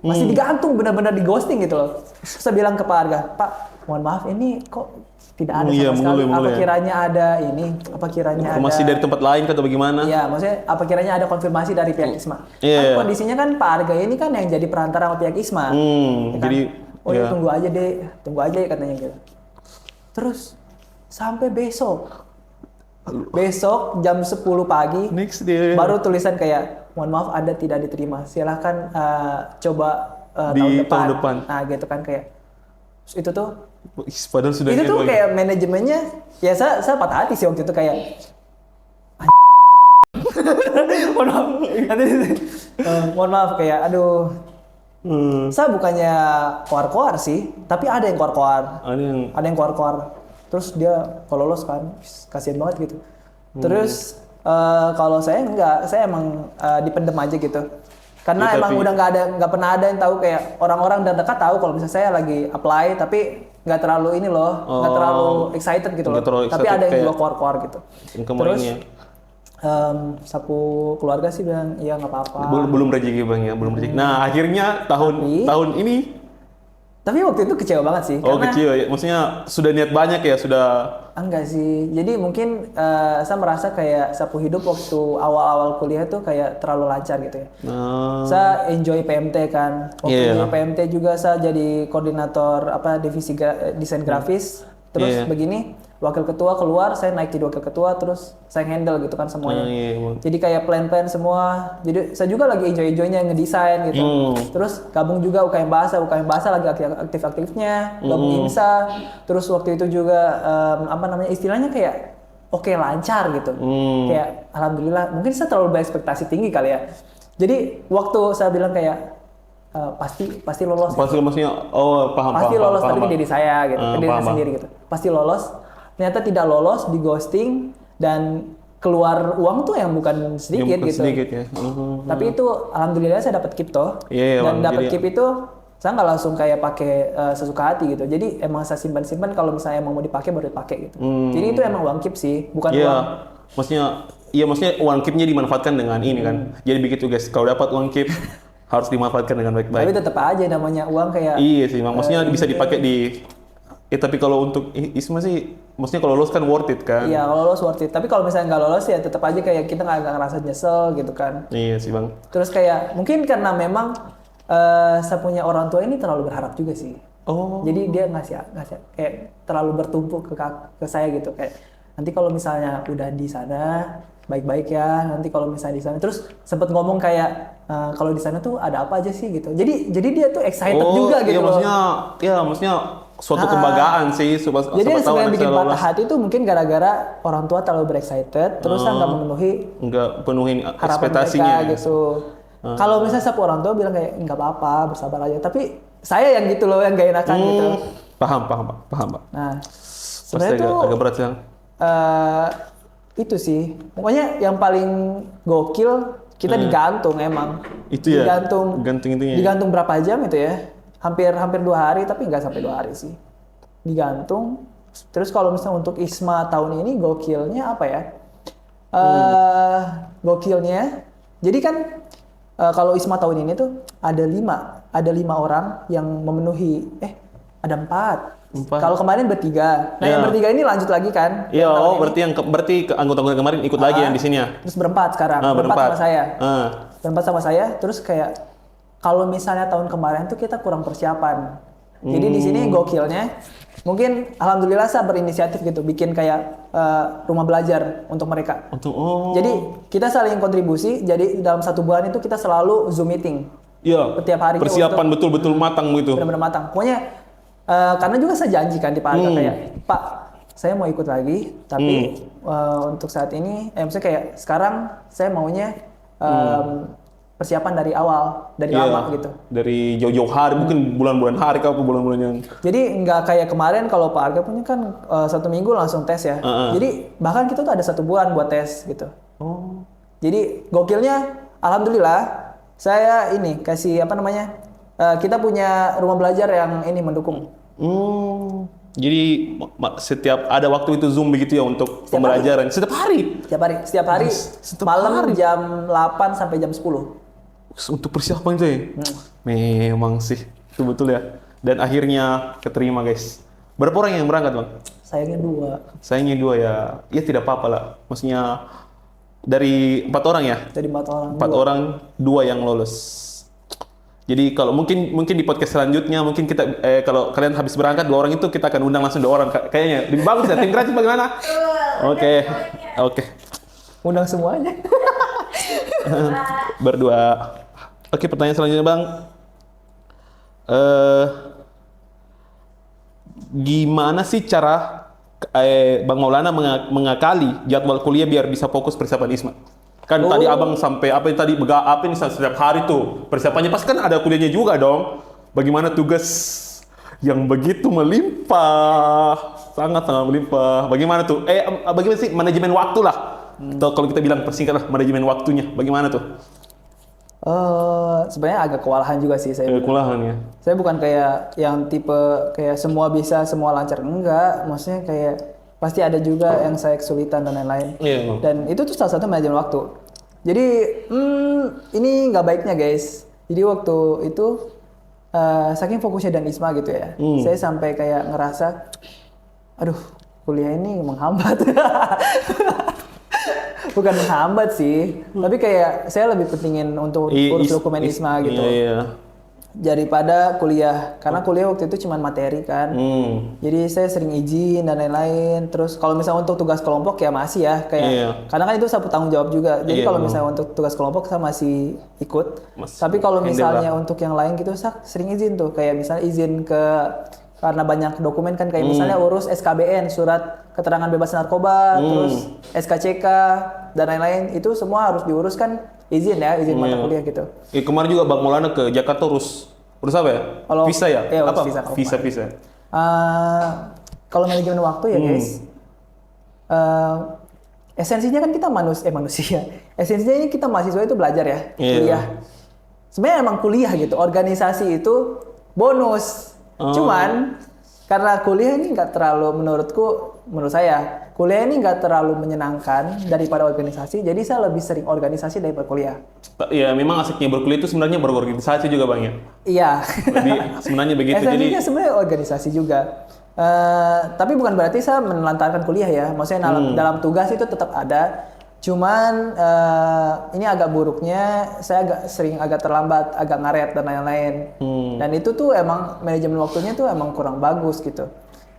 Masih digantung, benar-benar di ghosting gitu loh. Saya bilang ke Pak Arga, "Pak, mohon maaf ini kok tidak ada sama sekali. Apa kiranya ada ini? Apa kiranya ada masih dari tempat lain atau bagaimana?" Iya, maksudnya apa kiranya ada konfirmasi dari pihak ISMA. Kan kondisinya kan Pak Arga ini kan yang jadi perantara sama pihak ISMA. Jadi oh ya tunggu aja deh, tunggu aja ya katanya gitu. Terus sampai besok jam 10 pagi Next day. baru tulisan kayak mohon maaf Anda tidak diterima, silahkan coba Di tahun tahun depan. Nah gitu kan kayak itu tuh Padahal sudah itu tuh NY. kayak manajemennya ya saya patah hati sih waktu itu kayak mohon maaf mohon maaf kayak aduh saya bukannya koar-koar sih tapi ada yang koar-koar Ada yang koar-koar terus dia kalau lolos kan kasihan banget gitu terus kalau saya enggak saya emang dipendem aja gitu karena Ya, emang tapi- udah nggak pernah ada yang tahu kayak orang-orang terdekat tahu kalau misalnya saya lagi apply tapi nggak terlalu ini loh nggak terlalu excited gitu loh Nggak terlalu tapi excited ada yang kayak juga koar-koar gitu income terus lainnya. sapu keluarga sih bilang iya nggak apa-apa Belum rezeki bang ya, belum rezeki. Nah akhirnya tahun ini, tapi waktu itu kecewa banget sih karena kecil ya. Maksudnya sudah niat banyak ya, sudah. enggak sih jadi mungkin saya merasa kayak sapu hidup waktu awal-awal kuliah tuh kayak terlalu lancar gitu ya saya enjoy PMT kan waktu di PMT juga saya jadi koordinator divisi desain grafis terus begini wakil ketua keluar saya naik jadi wakil ketua terus saya handle gitu kan semuanya jadi kayak plan-plan semua jadi saya juga lagi enjoy-enjoynya ngedesain gitu terus gabung juga UKM bahasa lagi aktif-aktifnya gabung IMSA terus waktu itu juga istilahnya kayak oke, lancar gitu kayak alhamdulillah mungkin saya terlalu berekspektasi tinggi kali ya jadi waktu saya bilang kayak pasti lolos Pasti maksudnya, paham. Pasti lolos paham, tapi ke diri saya gitu, ke diri saya sendiri gitu. Pasti lolos. Ternyata tidak lolos, di ghosting dan keluar uang tuh yang bukan sedikit gitu. Sedikit ya. Tapi itu alhamdulillah saya dapat keep toh. Iya, dan Bang. dapat Jadi- keep itu saya nggak langsung kayak pakai sesuka hati gitu. Jadi emang saya simpan-simpan kalau misalnya emang mau dipakai baru dipakai gitu. Jadi itu emang uang keep sih, bukan Iya, uang. maksudnya uang keep-nya dimanfaatkan dengan ini kan. Jadi begitu guys, kalau dapat uang keep harus dimanfaatkan dengan Tapi baik-baik. tetap aja namanya uang kayak Iya sih, Bang. Maksudnya bisa dipakai di tapi kalau untuk Isma sih, maksudnya kalau lolos kan worth it kan. iya kalau lolos worth it. Tapi kalau misalnya nggak lolos ya tetap aja kayak kita nggak ngerasa nyesel gitu kan. Iya sih, Bang. Terus kayak mungkin karena memang saya punya orang tua ini terlalu berharap juga sih. Jadi dia ngasih kayak terlalu bertumpu ke saya gitu kayak nanti kalau misalnya udah di sana baik-baik ya. Nanti kalau misalnya di sana terus sempet ngomong kayak kalau di sana tuh ada apa aja sih gitu. Jadi dia tuh excited juga gitu loh. Maksudnya suatu kebanggaan sih Jadi yang sebenarnya bikin patah hati itu mungkin gara-gara orang tua terlalu excited terus saya nggak memenuhi nggak penuhin harapan ekspektasinya mereka gitu. Kalau misalnya satu orang tua bilang kayak nggak apa-apa bersabar aja, tapi saya yang gitu loh yang gak enakan gitu. Paham, Pak. Nah, Pasti sebenarnya tuh agak berat sih. itu sih, pokoknya yang paling gokil kita digantung emang. Itu ya. Digantung Gantung-itunya. Digantung berapa jam itu ya? Hampir 2 hari, tapi nggak sampai 2 hari sih. Digantung. Terus kalau misalnya untuk ISMA tahun ini gokilnya apa ya? Gokilnya, jadi kan kalau ISMA tahun ini tuh ada 5 orang yang memenuhi, ada 4. Kalau kemarin bertiga. Nah, yang bertiga ini lanjut lagi kan? Iya, Yang tahun ini. berarti anggota-anggota kemarin ikut lagi yang di sini ya. Terus berempat sekarang, berempat sama saya. Berempat sama saya, terus kayak kalau misalnya tahun kemarin tuh kita kurang persiapan. Jadi di sini gokilnya, mungkin alhamdulillah saya berinisiatif gitu, bikin kayak rumah belajar untuk mereka. Jadi kita saling kontribusi, jadi dalam 1 bulan itu kita selalu Zoom meeting. Iya. Setiap harinya Persiapan betul-betul matang gitu. Benar-benar matang. Pokoknya karena juga saya janji kan di Pak Arga kayak, Pak, saya mau ikut lagi, tapi untuk saat ini, maksudnya kayak sekarang saya maunya persiapan dari awal, dari lama gitu. Dari jauh-jauh hari, mungkin bulan-bulan hari apa bulan-bulan yang. Jadi nggak kayak kemarin kalau Pak Arga punya kan 1 minggu langsung tes ya. Jadi bahkan kita tuh ada 1 bulan buat tes gitu. Jadi gokilnya, alhamdulillah saya ini kasih kita punya rumah belajar yang ini mendukung. Jadi setiap ada waktu itu Zoom begitu ya untuk pembelajaran. Setiap hari. Setiap hari malam jam 8 sampai jam 10. Untuk persiapan itu ya. Memang sih, itu betul ya. Dan akhirnya keterima guys. Berapa orang yang berangkat Bang? Sayangnya 2. Ya. Ya tidak apa-apa lah. Maksudnya dari 4 orang ya? Dari 4 orang. 4 orang, 2 yang lolos. Jadi kalau mungkin di podcast selanjutnya mungkin kita kalau kalian habis berangkat 2 orang itu kita akan undang langsung 2 orang kayaknya. Lebih bagus ya tim gratis bagaimana? Oke. Undang semuanya. Berdua. Oke, pertanyaan selanjutnya Bang. Gimana sih cara Bang Maulana mengakali jadwal kuliah biar bisa fokus persiapan ISMA? Kan tadi abang sampai apa yang tadi apa ini setiap hari tuh persiapannya pasti kan ada kuliahnya juga dong. Bagaimana tugas yang begitu melimpah, sangat melimpah. Bagaimana tuh? Bagaimana sih manajemen waktu lah? Atau kalau kita bilang persingkat lah manajemen waktunya. Bagaimana tuh? Sebenarnya agak kewalahan juga sih saya. Kewalahan ya. Saya bukan kayak yang tipe kayak semua bisa, semua lancar, enggak. Maksudnya kayak pasti ada juga yang saya kesulitan dan lain-lain. Iya. Dan itu tuh salah satu manajemen waktu. Jadi ini nggak baiknya guys. Jadi waktu itu saking fokusnya dan ISMA gitu ya, saya sampai kayak ngerasa, aduh kuliah ini menghambat. Bukan menghambat sih, tapi kayak saya lebih pentingin untuk urus dokumen ISMA gitu. Iya. Daripada kuliah, karena kuliah waktu itu cuma materi kan. Jadi saya sering izin dan lain-lain. Terus kalau misalnya untuk tugas kelompok ya masih ya kayak, karena kan itu saya tanggung jawab juga. Jadi kalau misalnya untuk tugas kelompok saya masih ikut. Tapi kalau misalnya untuk yang lain gitu saya sering izin tuh, kayak misalnya izin karena banyak dokumen kan, kayak misalnya urus SKBN, surat keterangan bebas narkoba, terus SKCK dan lain-lain, itu semua harus diurus kan, izin mata kuliah gitu. Kemarin juga Bang Maulana ke Jakarta urus apa ya? Visa ya? Iya, apa? Visa. Kalau manajemen waktu ya guys, esensinya kan kita manusia. Esensinya ini kita mahasiswa itu belajar ya, kuliah. Sebenarnya emang kuliah gitu, organisasi itu bonus. Cuman karena kuliah ini nggak terlalu menurut saya kuliah ini nggak terlalu menyenangkan daripada organisasi, jadi saya lebih sering organisasi daripada kuliah. Ya memang asiknya berkuliah itu sebenarnya berorganisasi juga Bang ya. Iya. Sebenarnya begitu. Esensinya sebenarnya organisasi juga. Tapi bukan berarti saya menelantarkan kuliah ya. Maksudnya dalam tugas itu tetap ada. Cuman ini agak buruknya saya agak terlambat, agak ngaret dan lain-lain. Dan itu tuh emang manajemen waktunya tuh emang kurang bagus gitu.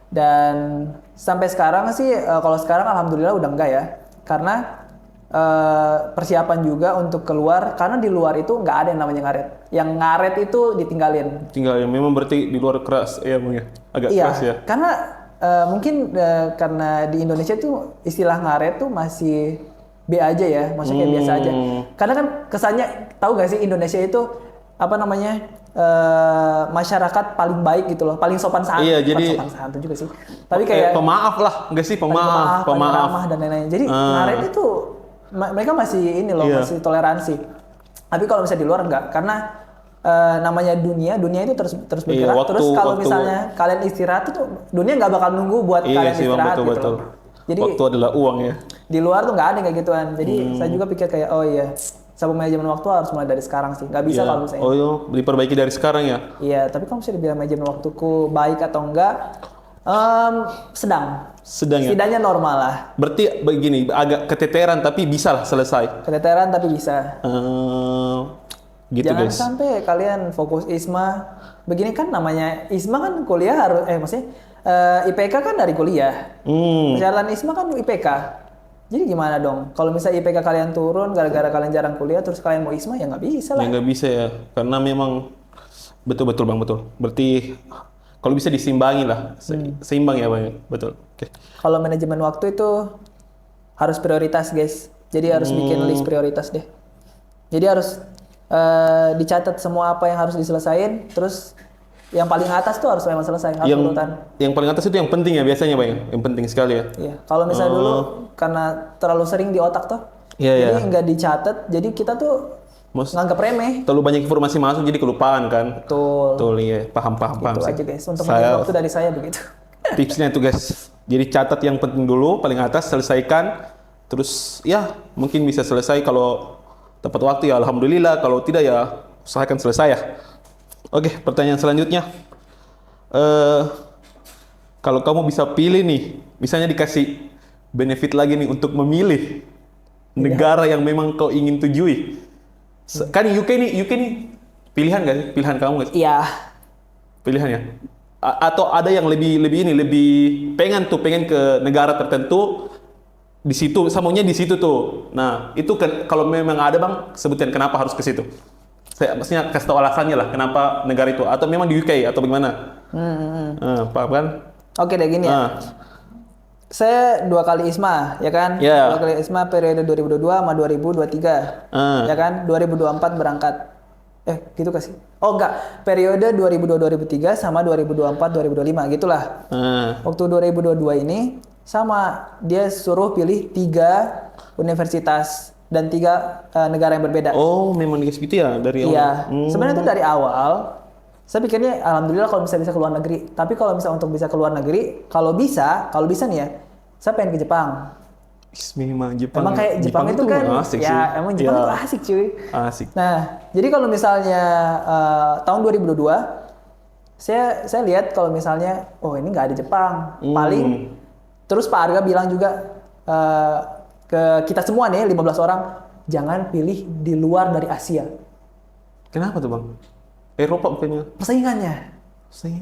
Dan sampai sekarang sih kalau sekarang alhamdulillah udah enggak ya. Karena persiapan juga untuk keluar, karena di luar itu nggak ada yang namanya ngaret. Yang ngaret itu ditinggalin. Memang berarti di luar keras ya Bang ya. Agak keras ya. Karena mungkin karena di Indonesia tuh istilah ngaret tuh masih B aja ya, maksudnya kayak biasa aja. Karena kan kesannya, tahu gak sih Indonesia itu apa namanya masyarakat paling baik gitu loh, paling sopan santun. Iya, jadi sopan santun juga sih. Tapi kayak pemaaf lah, enggak sih pemaaf, ramah dan lain-lain. Jadi ngaret itu mereka masih ini loh, masih toleransi. Tapi kalau misalnya di luar enggak, karena namanya dunia itu terus bergerak. Terus kalau misalnya kalian istirahat itu dunia nggak bakal nunggu buat kalian istirahat gitu loh. Jadi waktu adalah uang ya. Di luar tuh nggak ada kayak gituan. Jadi saya juga pikir kayak sabuk manajemen waktu harus mulai dari sekarang sih. Nggak bisa kalau misalnya. Diperbaiki dari sekarang ya. Iya, tapi kalau misalnya dibilang manajemen waktuku baik atau enggak, sedang ya. Setidaknya normal lah. Berarti begini, agak keteteran tapi bisa lah selesai. Keteteran tapi bisa. Gitu jangan guys. Sampai kalian fokus ISMA. Begini kan namanya ISMA kan kuliah harus maksudnya IPK kan dari kuliah. Persyaratan ISMA kan IPK. Jadi gimana dong? Kalau misalnya IPK kalian turun gara-gara kalian jarang kuliah, terus kalian mau ISMA ya nggak bisa lah. Ya nggak bisa ya, karena memang betul Bang, betul. Berarti kalau bisa diseimbangi lah, seimbang ya Bang. Betul. Okay. Kalau manajemen waktu itu harus prioritas guys. Jadi harus bikin list prioritas deh. Jadi harus dicatat semua apa yang harus diselesain, terus yang paling atas tuh harus memang selesai, harus urutan. Yang paling atas itu yang penting ya biasanya Bang, yang penting sekali ya. Iya, kalau misalnya dulu karena terlalu sering di otak tuh, jadi nggak dicatat, jadi kita tuh nganggap remeh. Terlalu banyak informasi masuk jadi kelupaan kan. Betul. Iya, paham. Itu aja guys, untuk manajemen waktu dari saya begitu. Tipsnya itu guys, jadi catat yang penting dulu, paling atas selesaikan, terus ya mungkin bisa selesai kalau tepat waktu ya alhamdulillah, kalau tidak ya usahakan selesai ya. Oke, pertanyaan selanjutnya. Kalau kamu bisa pilih nih, misalnya dikasih benefit lagi nih untuk memilih negara yang memang kau ingin tujui. Kan UK nih Pilihan nggak sih? Pilihan kamu nggak sih? Iya. Pilihannya? Atau ada yang lebih pengen ke negara tertentu di situ, sambungnya di situ tuh. Nah, itu kalau memang ada Bang, sebutin kenapa harus ke situ. Saya maksudnya kasih tahu alasannya lah kenapa negara itu, atau memang di UK atau bagaimana? Paham kan? Oke deh gini ya. Saya 2 kali ISMA, ya kan? Yeah. 2 kali ISMA periode 2022 sama 2023. Ya kan? 2024 berangkat. Gitu gak sih? Oh enggak, periode 2022-2003 sama 2024-2025 gitulah. Waktu 2022 ini sama, dia suruh pilih 3 universitas dan 3 negara yang berbeda. Oh, memang dikasih gitu ya dari awal? Iya, sebenarnya itu dari awal. Saya pikirnya alhamdulillah kalau bisa ke luar negeri. Tapi kalau misalnya untuk bisa ke luar negeri, kalau bisa nih ya, saya pengen ke Jepang. Memang Jepang. Emang kayak Jepang itu kan, asik ya sih. emang Jepang itu asik cuy. Asik. Nah, jadi kalau misalnya tahun 2022, saya lihat kalau misalnya, oh ini nggak ada Jepang, paling. Terus Pak Arga bilang juga ke kita semua nih 15 orang, jangan pilih di luar dari Asia. Kenapa tuh Bang? Eropa bukannya? Persaingannya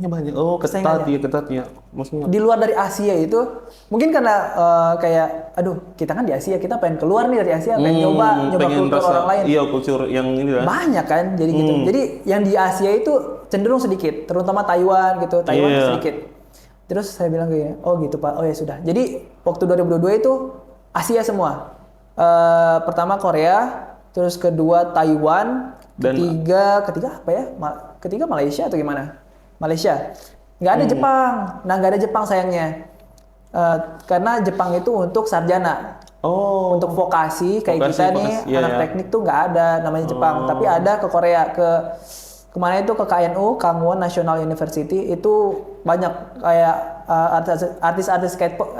banyak. Oh, ketatnya. Maksudnya di luar dari Asia itu mungkin karena kayak kita kan di Asia, kita pengen keluar nih dari Asia, pengen nyoba kultur orang lain. Iya, kultur yang ini lah. Banyak kan jadi gitu. Jadi yang di Asia itu cenderung sedikit, terutama Taiwan gitu. Taiwan itu sedikit. Terus saya bilang kayak, oh gitu Pak. Oh ya sudah. Jadi waktu 2022 itu Asia semua. Pertama Korea, terus kedua Taiwan, ketiga apa ya? Ketiga Malaysia atau gimana? Malaysia. Nggak ada Jepang. Nah, nggak ada Jepang sayangnya. Karena Jepang itu untuk sarjana. Oh. Untuk vokasi kayak kita nih, anak teknik tuh nggak ada namanya Jepang. Tapi ada ke Korea, kemana itu ke KNU, Kangwon National University, itu banyak kayak artis-artis K-pop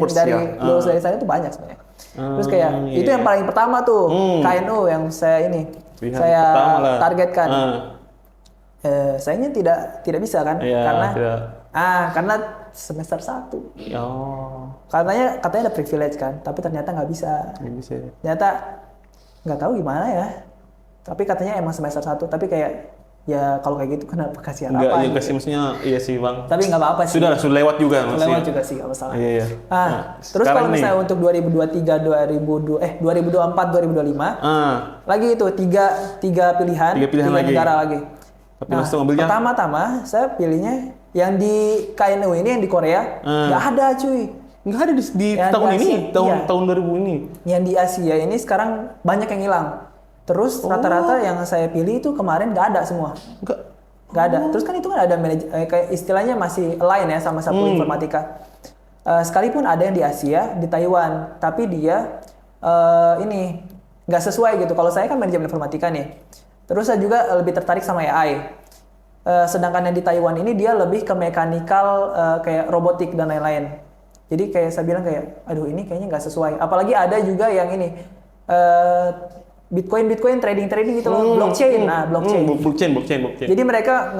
dari lulus dari sana itu banyak sebenarnya. Terus kayak itu yang paling pertama tuh KNU yang saya targetkan. Sayangnya tidak bisa kan, karena semester 1. Katanya ada privilege kan, tapi ternyata nggak bisa. Ternyata nggak tahu gimana ya. Tapi katanya emang semester 1, tapi kayak ya kalau kayak gitu kenapa kasih harapan? Enggak, ya kasih maksudnya iya sih Bang. Tapi nggak apa-apa sih. Sudah lewat juga maksudnya. Lewat juga sih, nggak masalah. Iya. Terus kalau misalnya untuk 2023, 2024, 2025, lagi itu tiga pilihan lagi. Negara lagi. Tapi langsung ambilnya? Pertama-tama saya pilihnya yang di KNU ini, yang di Korea, nggak ada cuy. Nggak ada di tahun ini, tahun 2000 ini. Yang di Asia ini sekarang banyak yang hilang. Terus rata-rata yang saya pilih itu kemarin nggak ada semua. Nggak ada. Terus kan itu kan ada kayak istilahnya masih align ya sama satu informatika. Sekalipun ada yang di Asia, di Taiwan, tapi dia ini nggak sesuai gitu. Kalau saya kan manajemen informatika nih. Terus saya juga lebih tertarik sama AI. Sedangkan yang di Taiwan ini dia lebih ke mekanikal kayak robotik dan lain-lain. Jadi kayak saya bilang kayak, aduh ini kayaknya nggak sesuai. Apalagi ada juga yang ini Bitcoin trading gitu loh, blockchain. Blockchain. Jadi mereka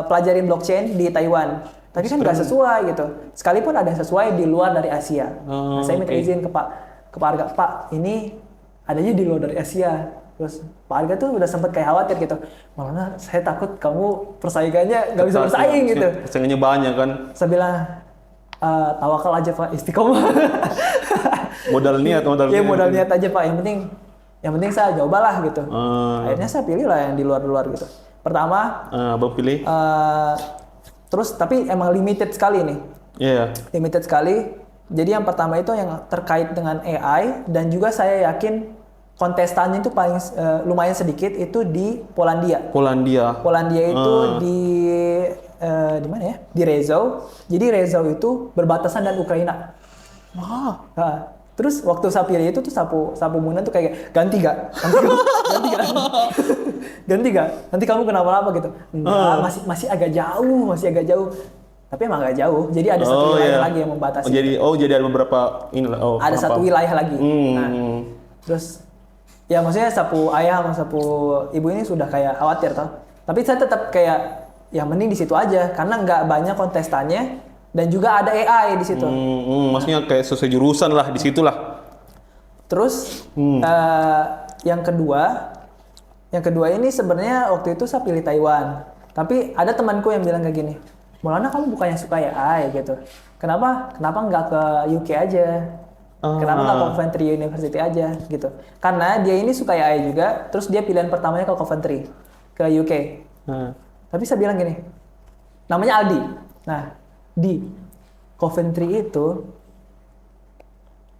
pelajarin blockchain di Taiwan. Tapi kan nggak sesuai gitu. Sekalipun ada yang sesuai di luar dari Asia. Nah, saya minta izin ke Pak Arga, Pak, ini adanya di luar dari Asia. Terus Pak Arga tuh udah sempet kayak khawatir gitu. Malah saya takut kamu persaingannya nggak bisa bersaing gitu. Persaingannya banyak kan. Saya bilang, tawakal aja Pak, istiqomah. Modal niat. Ya modal niat aja Pak. Yang penting saya cobalah gitu. Akhirnya saya pilih lah yang di luar gitu. Pertama, Bang pilih. Terus tapi emang limited sekali nih. Iya. Limited sekali. Jadi yang pertama itu yang terkait dengan AI, dan juga saya yakin kontestannya itu paling lumayan sedikit itu di Polandia. Polandia itu di mana ya? Di Rezau. Jadi Rezau itu berbatasan dengan Ukraina. Terus waktu saya pilih itu tuh sapu Munan tuh kayak ganti gak? Ganti gak? Nanti kamu kenapa-napa gitu. Enggak, masih agak jauh. Tapi emang agak jauh. Jadi ada satu wilayah lagi yang membatasi. Jadi ada beberapa ada satu wilayah lagi. Nah, terus ya maksudnya sapu ayah sama sapu ibu ini sudah kayak khawatir toh. Tapi saya tetap kayak ya mending di situ aja karena nggak banyak kontestannya dan juga ada AI di situ. Maksudnya kayak sesuai jurusan lah di situ lah. Terus yang kedua Yang kedua ini sebenarnya waktu itu saya pilih Taiwan. Tapi ada temanku yang bilang kayak gini, Maulana kamu bukannya suka AI gitu. Kenapa nggak ke UK aja? Kenapa nggak Coventry University aja gitu? Karena dia ini suka AI juga, terus dia pilihan pertamanya ke Coventry, ke UK. Tapi saya bilang gini, namanya Aldi. Nah, di Coventry itu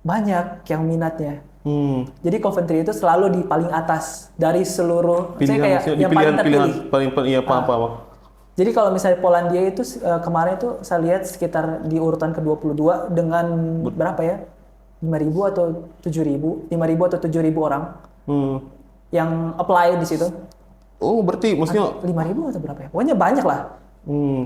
banyak yang minatnya. Jadi Coventry itu selalu di paling atas dari seluruh, pilihan, kayak yang paling terpilih. Iya, paham. Jadi kalau misalnya Polandia itu kemarin itu saya lihat sekitar di urutan ke-22 dengan berapa ya? 5.000 atau 7.000, 5.000 atau 7.000 orang yang apply di situ. Oh, berarti maksudnya 5.000 atau berapa ya? Pokoknya banyak lah.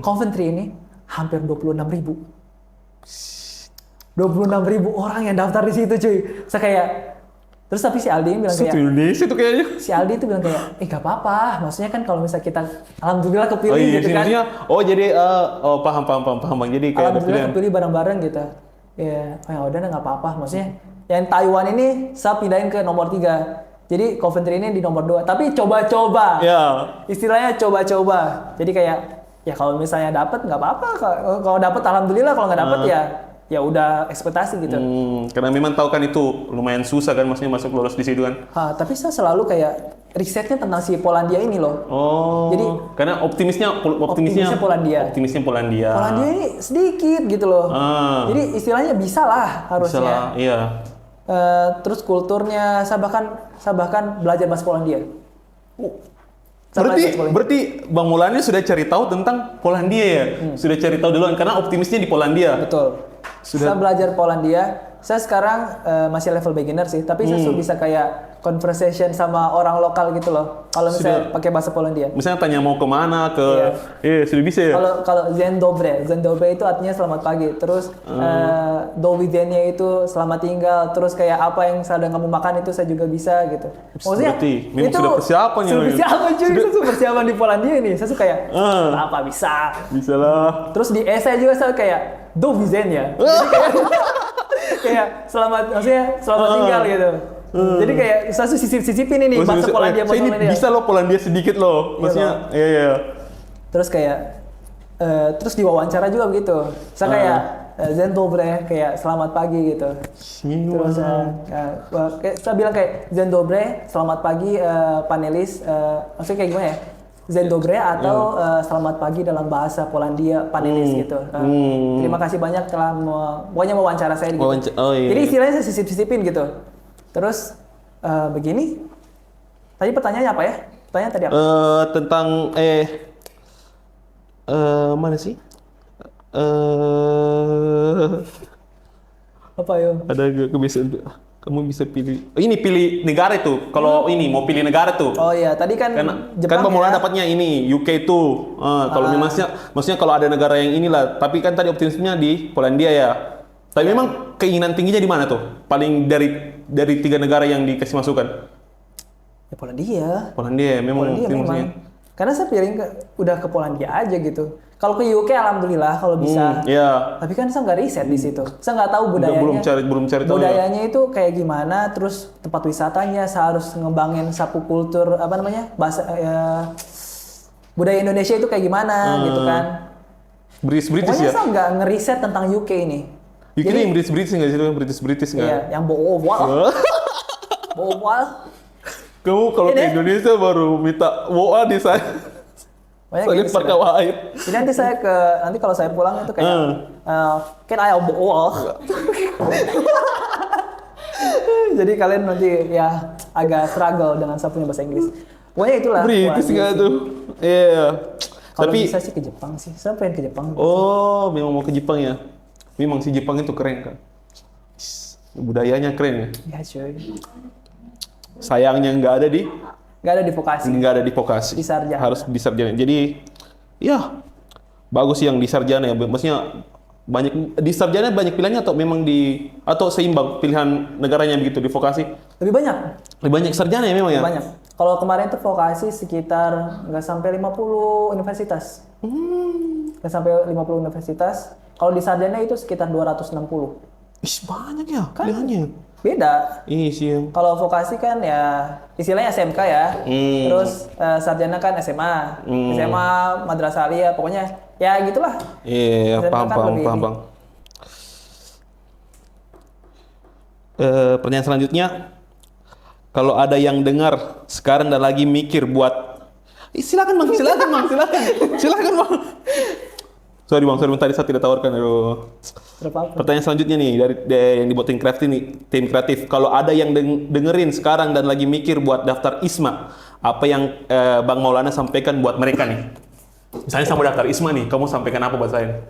Coventry ini hampir 26.000. 26.000 orang yang daftar di situ, cuy. Saya kayak, terus tapi si Aldi bilang kayak, Indonesia itu kayaknya. si Aldi itu bilang kayak, gak apa-apa. Maksudnya kan kalau misalnya kita alhamdulillah kepilih gitu kan. Jadi paham Bang. Jadi kayak Alhamdulillah kepilih bareng-bareng gitu. Ya udah nggak apa-apa. Maksudnya yang Taiwan ini saya pindahin ke nomor 3. Jadi Coventry ini di nomor 2. Tapi coba-coba. Istilahnya coba-coba. Jadi kayak ya kalau misalnya dapat nggak apa-apa. Kalau dapat alhamdulillah, kalau nggak dapat ya udah ekspektasi gitu. Karena memang tahu kan itu lumayan susah kan maksudnya masuk lolos di situ kan. Tapi saya selalu kayak risetnya tentang si Polandia ini loh. Jadi karena optimisnya Polandia. Polandia ini sedikit gitu loh. Jadi istilahnya bisa lah harusnya. Bisa lah, iya. Terus kulturnya saya bahkan belajar bahasa Polandia. Berarti Bang Maulana sudah cari tahu tentang Polandia ya? Sudah cari tahu duluan karena optimisnya di Polandia. Betul. Saya belajar Polandia. Saya sekarang masih level beginner sih, tapi saya sudah bisa kayak conversation sama orang lokal gitu loh. Kalau misalnya pakai bahasa Polandia. Misalnya tanya mau kemana sudah bisa ya. Kalau dzień dobry itu artinya selamat pagi. Terus do widzenia itu selamat tinggal. Terus kayak apa yang sedang kamu makan itu saya juga bisa gitu. Maksudnya berarti memang itu sudah persiapan ya. Sudah persiapan cuy, saya sudah persiapan di Polandia ini. Saya suka kayak apa bisa. Bisa lah. Terus di essay juga saya kayak do widzenia. Kayak selamat tinggal gitu. Jadi kayak saya sisipin ini bahasa Polandia. Saya ini bisa loh Polandia sedikit loh. Maksudnya iya. Terus kayak terus diwawancara juga begitu. Saya kayak dzień dobry, kayak selamat pagi gitu. Terus saya bilang kayak dzień dobry, selamat pagi panelis. Maksudnya kayak gimana ya? Dzień dobry atau selamat pagi dalam bahasa Polandia panelis gitu. Terima kasih banyak telah pokoknya wawancara saya gitu. Jadi istilahnya saya sisipin gitu. Terus begini. Tadi pertanyaannya apa ya? Pertanyaan tadi apa? Tentang mana sih? Apa yo? Ada kebiasaan kamu bisa pilih. Ini pilih negara itu. Kalau ini mau pilih negara tuh. Oh iya, tadi kan Jepang. Kan pemula dapatnya ini UK tuh. Kalau maksudnya kalau ada negara yang inilah. Tapi kan tadi optimisnya di Polandia ya. Tapi memang keinginan tingginya di mana tuh? Paling dari 3 negara yang dikasih masukan. Ya Polandia. Memang optimisnya. Karena saya udah ke Polandia aja gitu. Kalau ke UK alhamdulillah kalau bisa. Tapi kan saya nggak riset di situ. Saya nggak tahu budayanya. Belum cari tahu. Budayanya itu kayak gimana, terus tempat wisatanya saya harus ngembangin sapu kultur bahasa budaya Indonesia itu kayak gimana gitu kan. British Pokoknya ya. Saya nggak ngeriset tentang UK ini. UK ini yang British nggak sih? British nggak? Iya, yang boowal. Kamu kalau ke Indonesia baru minta WA di saya. Soalnya perkawah air. Jadi nanti kalau saya pulang itu kayak kan ayah bool. Jadi kalian nanti ya agak struggle dengan saya punya bahasa Inggris. Pokoknya itulah. British nggak tuh? Iya. Kalau bisa sih ke Jepang sih. Saya pengen ke Jepang. Oh, memang mau ke Jepang ya? Memang si Jepang itu keren kan? Budayanya keren ya? Ya cuy. Sayangnya nggak ada di vokasi. Di sarjana. Harus di sarjana. Jadi ya bagus yang di sarjana ya. Maksudnya di sarjana banyak pilihannya atau seimbang pilihan negaranya begitu di vokasi? Lebih banyak sarjana ya memang ya? Banyak. Kalau kemarin tuh vokasi sekitar nggak sampai 50 universitas. Nggak sampai 50 universitas. Kalau di sarjana itu sekitar 260. Banyak ya pilihannya. beda. Iya sih. Kalau vokasi kan ya istilahnya SMK ya. Terus sarjana kan SMA. SMA Madrasah Aliyah, pokoknya ya gitulah. Iya, SMK paham, kan paham, lebih paham, ini. Bang. Pertanyaan selanjutnya, kalau ada yang dengar sekarang dan lagi mikir buat, silakan bang, silakan bang, silakan bang. Sorry bang, tadi saya tidak tawarkan. Aduh. Berapa? Pertanyaan selanjutnya nih dari yang dibuat tim kreatif nih, tim kreatif. Kalau ada yang dengerin sekarang dan lagi mikir buat daftar ISMA, apa yang Bang Maulana sampaikan buat mereka nih? Misalnya saya mau daftar ISMA nih, kamu sampaikan apa buat saya?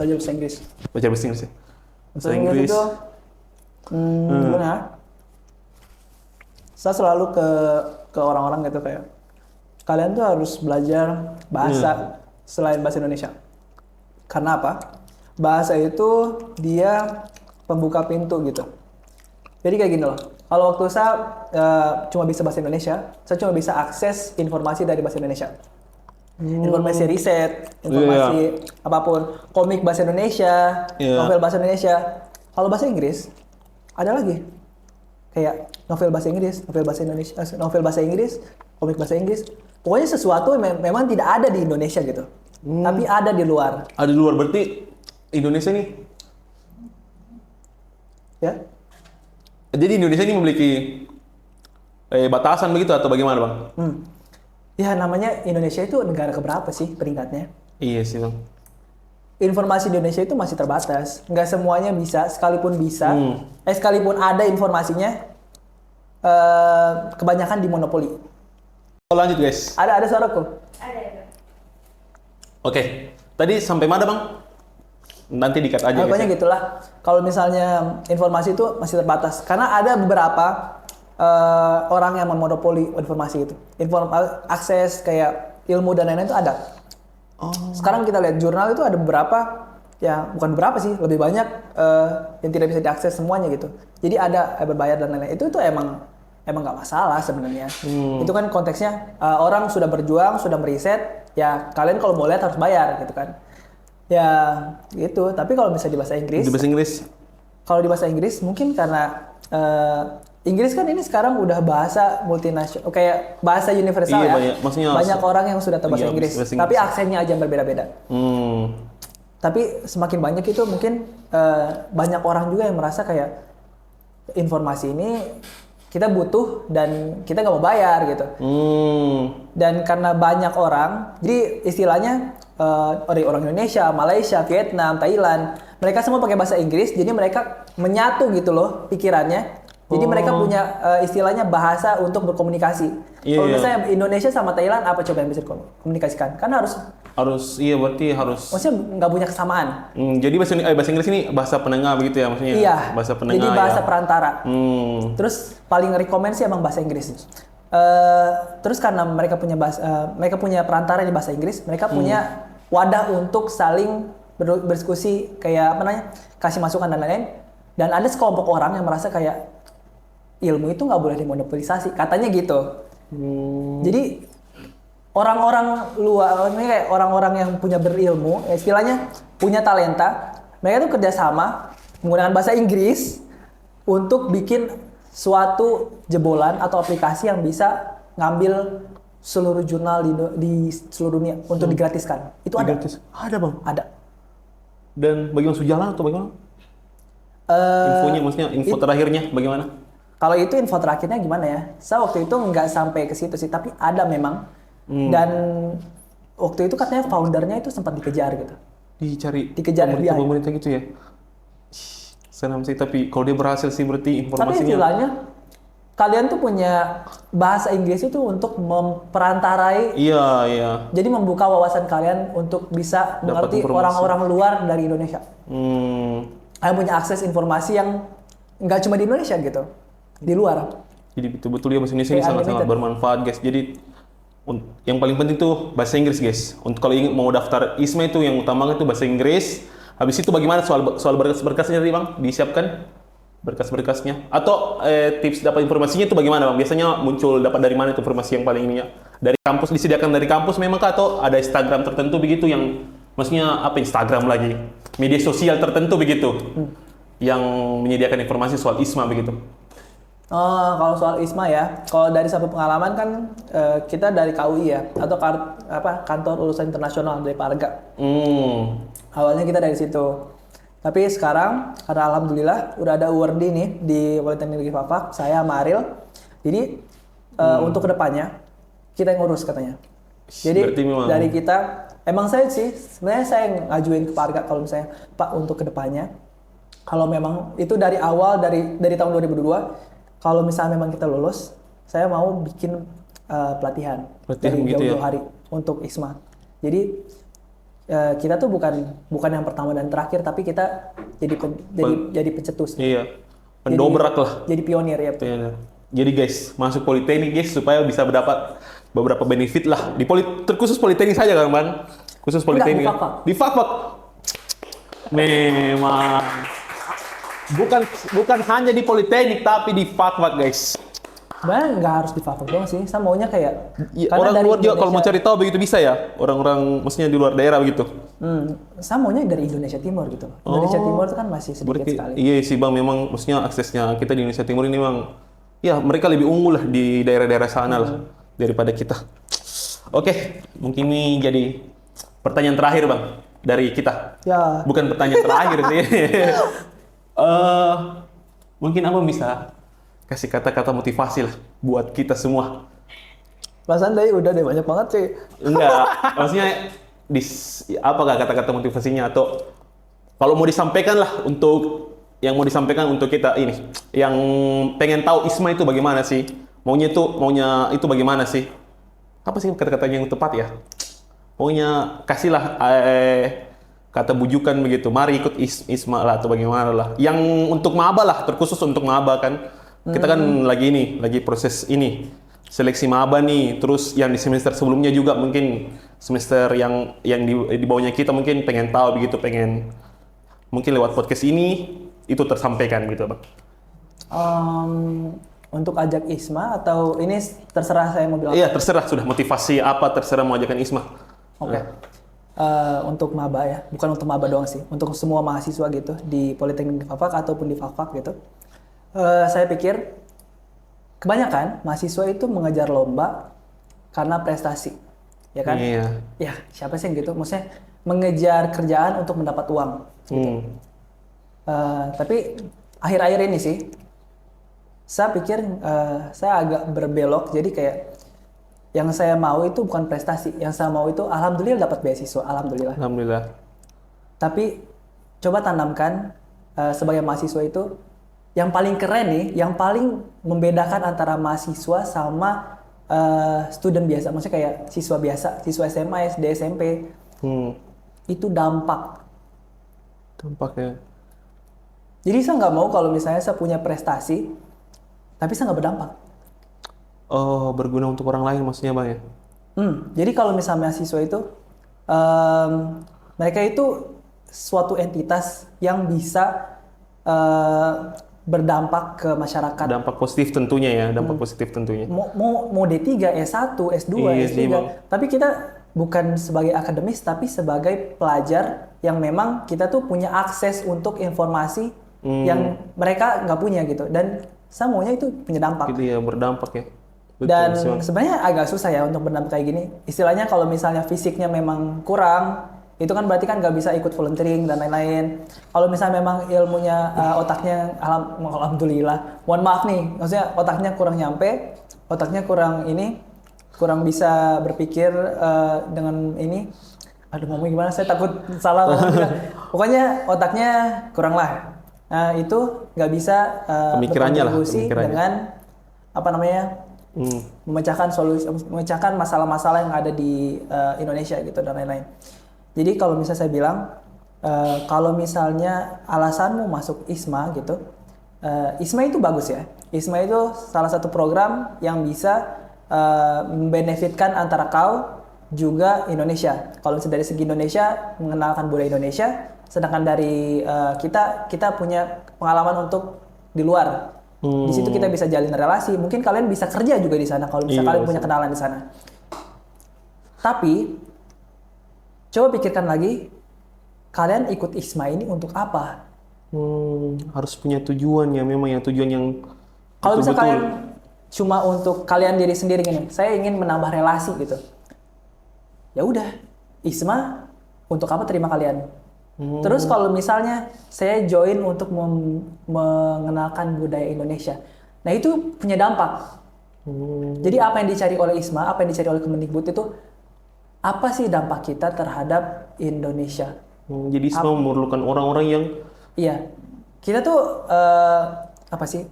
Belajar bahasa Inggris. Baca bahasa Inggris ya? Bahasa Inggris itu gimana ya? Saya selalu ke orang-orang gitu kayak kalian tuh harus belajar bahasa selain bahasa Indonesia. Karena apa? Bahasa itu dia pembuka pintu gitu. Jadi kayak gini loh. Kalau waktu saya cuma bisa bahasa Indonesia, saya cuma bisa akses informasi dari bahasa Indonesia. Informasi riset, informasi apapun, komik bahasa Indonesia, novel bahasa Indonesia. Kalau bahasa Inggris ada lagi. Kayak novel bahasa Inggris, novel bahasa Indonesia, novel bahasa Inggris, komik bahasa Inggris. Pokoknya sesuatu yang memang tidak ada di Indonesia gitu. Tapi ada di luar. Ada di luar, berarti Indonesia nih. Ya. Jadi Indonesia ini memiliki batasan begitu atau bagaimana bang? Ya namanya Indonesia itu negara keberapa sih peringkatnya? Iya sih bang. Informasi di Indonesia itu masih terbatas. Nggak semuanya bisa, sekalipun bisa. Sekalipun ada informasinya, kebanyakan dimonopoli. Lanjut guys. Ada suaraku? Ada. Oke. Tadi sampai mana bang? Nanti dikat aja. Pokoknya guys, gitulah. Kalau misalnya informasi itu masih terbatas, karena ada beberapa orang yang memonopoli informasi itu. Akses kayak ilmu dan lain-lain itu ada. Sekarang kita lihat jurnal itu ada beberapa, ya bukan beberapa sih, lebih banyak yang tidak bisa diakses semuanya gitu. Jadi ada berbayar dan lain-lain. Itu emang nggak masalah sebenarnya. Itu kan konteksnya orang sudah berjuang, sudah meriset, ya kalian kalau mau lihat harus bayar gitu kan. Ya gitu. Tapi kalau misalnya di bahasa Inggris, kalau di bahasa Inggris mungkin karena Inggris kan ini sekarang udah bahasa multinasional, kayak bahasa universal ya. Banyak orang yang sudah tahu bahasa Inggris, tapi aksennya aja yang berbeda-beda. Tapi semakin banyak itu mungkin banyak orang juga yang merasa kayak informasi ini kita butuh dan kita nggak mau bayar gitu. Dan karena banyak orang, jadi istilahnya orang Indonesia, Malaysia, Vietnam, Thailand, mereka semua pakai bahasa Inggris, jadi mereka menyatu gitu loh pikirannya. Jadi mereka punya istilahnya bahasa untuk berkomunikasi. Kalau misalnya Indonesia sama Thailand, apa coba yang bisa dikomunikasikan? Kan harus berarti harus. Maksudnya nggak punya kesamaan. Jadi bahasa Inggris ini bahasa penengah begitu ya maksudnya? Iya. Bahasa penengah. Jadi bahasa perantara. Terus paling rekomend sih emang bahasa Inggris. Terus karena mereka punya perantara di bahasa Inggris, mereka punya wadah untuk saling berdiskusi kayak apa namanya, kasih masukan dan lain-lain. Dan ada sekelompok orang yang merasa kayak ilmu itu nggak boleh dimonopolisasi, katanya gitu. Jadi orang-orang luar, kayak orang-orang yang punya berilmu, istilahnya punya talenta, mereka tuh kerjasama menggunakan bahasa Inggris untuk bikin suatu jebolan atau aplikasi yang bisa ngambil seluruh jurnal di seluruh dunia untuk digratiskan. Itu ada. Ada bang. Ada. Dan bagaimana sejalan atau bagaimana? Infonya maksudnya info terakhirnya bagaimana? Kalau itu info terakhirnya gimana ya? Saya waktu itu nggak sampai ke situ sih, tapi ada memang. Dan waktu itu katanya foundernya itu sempat dikejar gitu. Dikejar pemerintah gitu ya? Senang sih, tapi kalau dia berhasil sih berarti informasinya. Tapi istilahnya kalian tuh punya bahasa Inggris itu untuk memperantarai. Iya. Jadi membuka wawasan kalian untuk bisa mengerti orang-orang luar dari Indonesia. Kalian punya akses informasi yang nggak cuma di Indonesia gitu, di luar. Jadi betul-betul ya bahasa Indonesia ini sangat-sangat bermanfaat guys. Jadi yang paling penting tuh bahasa Inggris guys. Untuk kalau ingin mau daftar ISMA itu yang utama itu bahasa Inggris. Habis itu bagaimana soal berkas-berkasnya tadi bang? Disiapkan berkas-berkasnya? Atau tips dapat informasinya itu bagaimana bang? Biasanya muncul dapat dari mana itu informasi yang paling ininya? Dari kampus, disediakan dari kampus memang kah? Atau ada Instagram tertentu begitu yang maksudnya apa Instagram lagi? Media sosial tertentu begitu? yang menyediakan informasi soal ISMA begitu? Kalau soal ISMA ya, kalau dari satu pengalaman kan kita dari KUI ya, atau Kantor Urusan Internasional dari Parga. Awalnya kita dari situ. Tapi sekarang karena alhamdulillah udah ada awardee nih di Politeknik Negeri Fafak, saya sama Ariel. Jadi untuk kedepannya kita yang ngurus katanya. Jadi dari kita, emang saya sih sebenarnya saya yang ngajuin ke Parga kalau misalnya Pak untuk kedepannya, kalau memang itu dari awal dari tahun 2022. Kalau misalnya memang kita lulus, saya mau bikin pelatihan dari gitu jauh-jauh hari untuk ISMA. Jadi kita tuh bukan yang pertama dan terakhir, tapi kita jadi pencetus. Iya, pendobrak lah. Jadi pionir ya. Betul. Iya. Jadi guys, masuk Politeknik guys supaya bisa mendapat beberapa benefit lah. Terkhusus Politeknik saja kan Bang? Khusus Politeknik. Di Fafak. Memang. Bukan hanya di Politeknik tapi di Fafak guys. Sebenarnya nggak harus di Fafak doang sih. Saya maunya kayak orang luar juga kalau mau cari tahu begitu bisa ya. Orang-orang maksudnya di luar daerah begitu. Saya maunya dari Indonesia Timur gitu. Indonesia Timur itu kan masih sedikit sekali. Iya sih Bang, memang maksudnya aksesnya kita di Indonesia Timur ini memang ya mereka lebih unggul lah di daerah-daerah sana lah daripada kita. Oke, mungkin ini jadi pertanyaan terakhir Bang dari kita. Ya. Bukan pertanyaan terakhir sih. Mungkin Abang bisa kasih kata-kata motivasi lah buat kita semua. Perasaan tadi udah deh banyak banget sih. Enggak, maksudnya apakah kata-kata motivasinya atau kalau mau disampaikan lah untuk kita ini yang pengen tahu ISMA itu bagaimana sih? Maunya itu bagaimana sih? Apa sih kata-katanya yang tepat ya? Pokoknya kasihlah kata bujukan begitu. Mari ikut ISMA lah atau bagaimana lah. Yang untuk maba lah, terkhusus untuk maba kan. Kita kan lagi proses ini seleksi maba nih. Terus yang di semester sebelumnya juga mungkin semester yang di bawahnya kita mungkin pengen tahu begitu, mungkin lewat podcast ini itu tersampaikan gitu Bang. Untuk ajak ISMA atau ini terserah saya mau bilang? Iya terserah, sudah motivasi apa terserah mau ajakan ISMA. Oke. Untuk maba ya, bukan untuk maba doang sih, untuk semua mahasiswa gitu di Politeknik Fafak ataupun di Fafak gitu. Saya pikir kebanyakan mahasiswa itu mengejar lomba karena prestasi, ya kan? Iya. Ya siapa sih yang gitu? Maksudnya mengejar kerjaan untuk mendapat uang. Gitu. Tapi akhir-akhir ini sih, saya pikir saya agak berbelok. Jadi kayak yang saya mau itu bukan prestasi, yang saya mau itu alhamdulillah dapat beasiswa, alhamdulillah. Alhamdulillah. Tapi coba tanamkan sebagai mahasiswa itu yang paling keren nih, yang paling membedakan antara mahasiswa sama student biasa, maksudnya kayak siswa biasa, siswa SMA, SD, SMP, itu dampak. Dampaknya. Jadi saya nggak mau kalau misalnya saya punya prestasi, tapi saya nggak berdampak. Oh, berguna untuk orang lain maksudnya Bang ya? Jadi kalau misalnya mahasiswa itu, mereka itu suatu entitas yang bisa berdampak ke masyarakat. Dampak positif tentunya ya, dampak positif tentunya. Mau D3, S1, S2, Iya, S3. sih, Bang. Tapi kita bukan sebagai akademis, tapi sebagai pelajar yang memang kita tuh punya akses untuk informasi yang mereka nggak punya gitu. Dan saya maunya itu punya dampak. Gitu ya, berdampak ya. Betul, Dan siap. sebenarnya agak susah ya untuk berdampak kayak gini. Istilahnya kalau misalnya fisiknya memang kurang, itu kan berarti kan nggak bisa ikut volunteering dan lain-lain. Kalau misalnya memang ilmunya, otaknya, alhamdulillah, mohon maaf nih, maksudnya otaknya kurang nyampe, otaknya kurang bisa berpikir dengan ini. Aduh, ngomong gimana? Saya takut salah ngomong. Pokoknya otaknya kurang lah. Itu nggak bisa berkontribusi dengan memecahkan masalah-masalah yang ada di Indonesia gitu dan lain-lain. Jadi kalau misalnya saya bilang, kalau misalnya alasanmu masuk ISMA gitu, ISMA itu bagus ya. ISMA itu salah satu program yang bisa membenefitkan antara kau juga Indonesia. Kalau misalnya dari segi Indonesia, mengenalkan budaya Indonesia, sedangkan dari kita punya pengalaman untuk di luar. Di situ kita bisa jalin relasi. Mungkin kalian bisa kerja juga di sana kalau misalnya kalian punya kenalan di sana. Tapi coba pikirkan lagi, kalian ikut ISMA ini untuk apa? Harus punya tujuan ya, memang yang tujuan yang Kalau bisa betul-betul. kalian cuma untuk kalian diri sendiri gini, saya ingin menambah relasi gitu. Ya udah, ISMA untuk apa terima kalian? Terus kalau misalnya saya join untuk mengenalkan budaya Indonesia, nah itu punya dampak. Jadi apa yang dicari oleh ISMA, apa yang dicari oleh Kemendikbud itu, apa sih dampak kita terhadap Indonesia? Jadi semua memerlukan orang-orang yang Iya, kita tuh apa sih?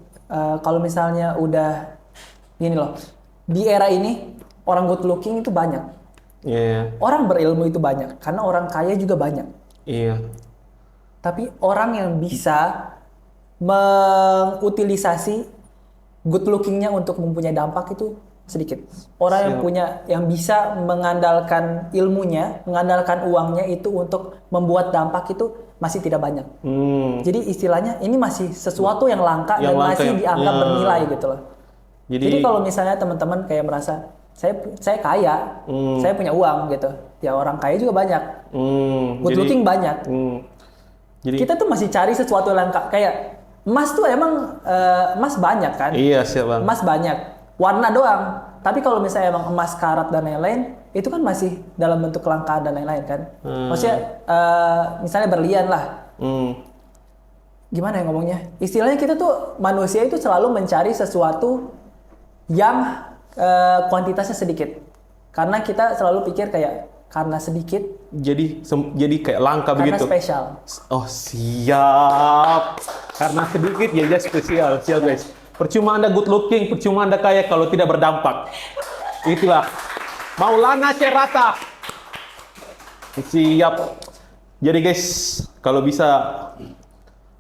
Kalau misalnya udah gini loh, di era ini orang good looking itu banyak, ya, orang berilmu itu banyak, karena orang kaya juga banyak. iya. Tapi orang yang bisa mengutilisasi good lookingnya untuk mempunyai dampak itu sedikit. Orang yang punya, yang bisa mengandalkan ilmunya, mengandalkan uangnya itu untuk membuat dampak itu masih tidak banyak. Jadi istilahnya ini masih sesuatu yang langka Yang dan langka masih yang- dianggap ya. bernilai gitu loh. Jadi kalau misalnya teman-teman kayak merasa saya kaya, saya punya uang gitu, ya orang kaya juga banyak, good looking banyak. Jadi Kita tuh masih cari sesuatu yang langka, kayak emas tuh emang emas banyak kan? iya siap bang. Emas banyak, warna doang. Tapi kalau misalnya emang emas karat dan lain-lain, itu kan masih dalam bentuk kelangkaan dan lain-lain kan? Maksudnya misalnya berlian lah. Gimana ya ngomongnya? Istilahnya kita tuh manusia itu selalu mencari sesuatu yang kuantitasnya sedikit. Karena kita selalu pikir kayak karena sedikit, Jadi kayak langka karena begitu. spesial. Oh siap. Karena sedikit ya dia spesial, siap guys. Percuma Anda good looking, percuma Anda kaya kalau tidak berdampak. Itulah Maulana Cerata. Siap. Jadi guys, kalau bisa,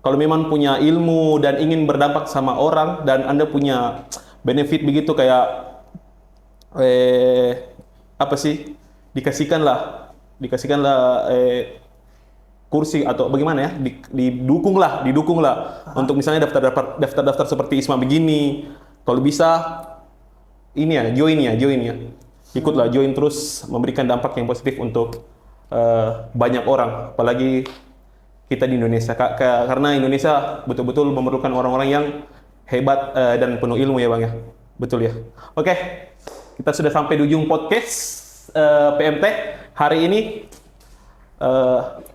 kalau memang punya ilmu dan ingin berdampak sama orang dan Anda punya benefit begitu kayak apa sih? Dikasihkanlah kursi atau bagaimana ya, didukunglah untuk misalnya daftar seperti ISMA begini. Kalau bisa ini ya, join ya, ikutlah, join terus, memberikan dampak yang positif untuk banyak orang, apalagi kita di Indonesia, karena Indonesia betul-betul memerlukan orang-orang yang hebat dan penuh ilmu ya bang ya, betul ya. Oke, kita sudah sampai di ujung podcast PMT hari ini.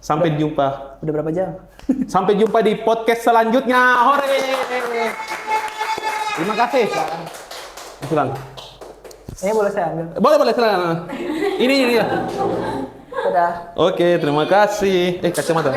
Sampai jumpa. Udah berapa jam? Sampai jumpa di podcast selanjutnya. Hore! Terima kasih. Silakan. Ini boleh saya ambil? Boleh silakan. Ini ya. Udah. Oke, terima kasih. Kacamata.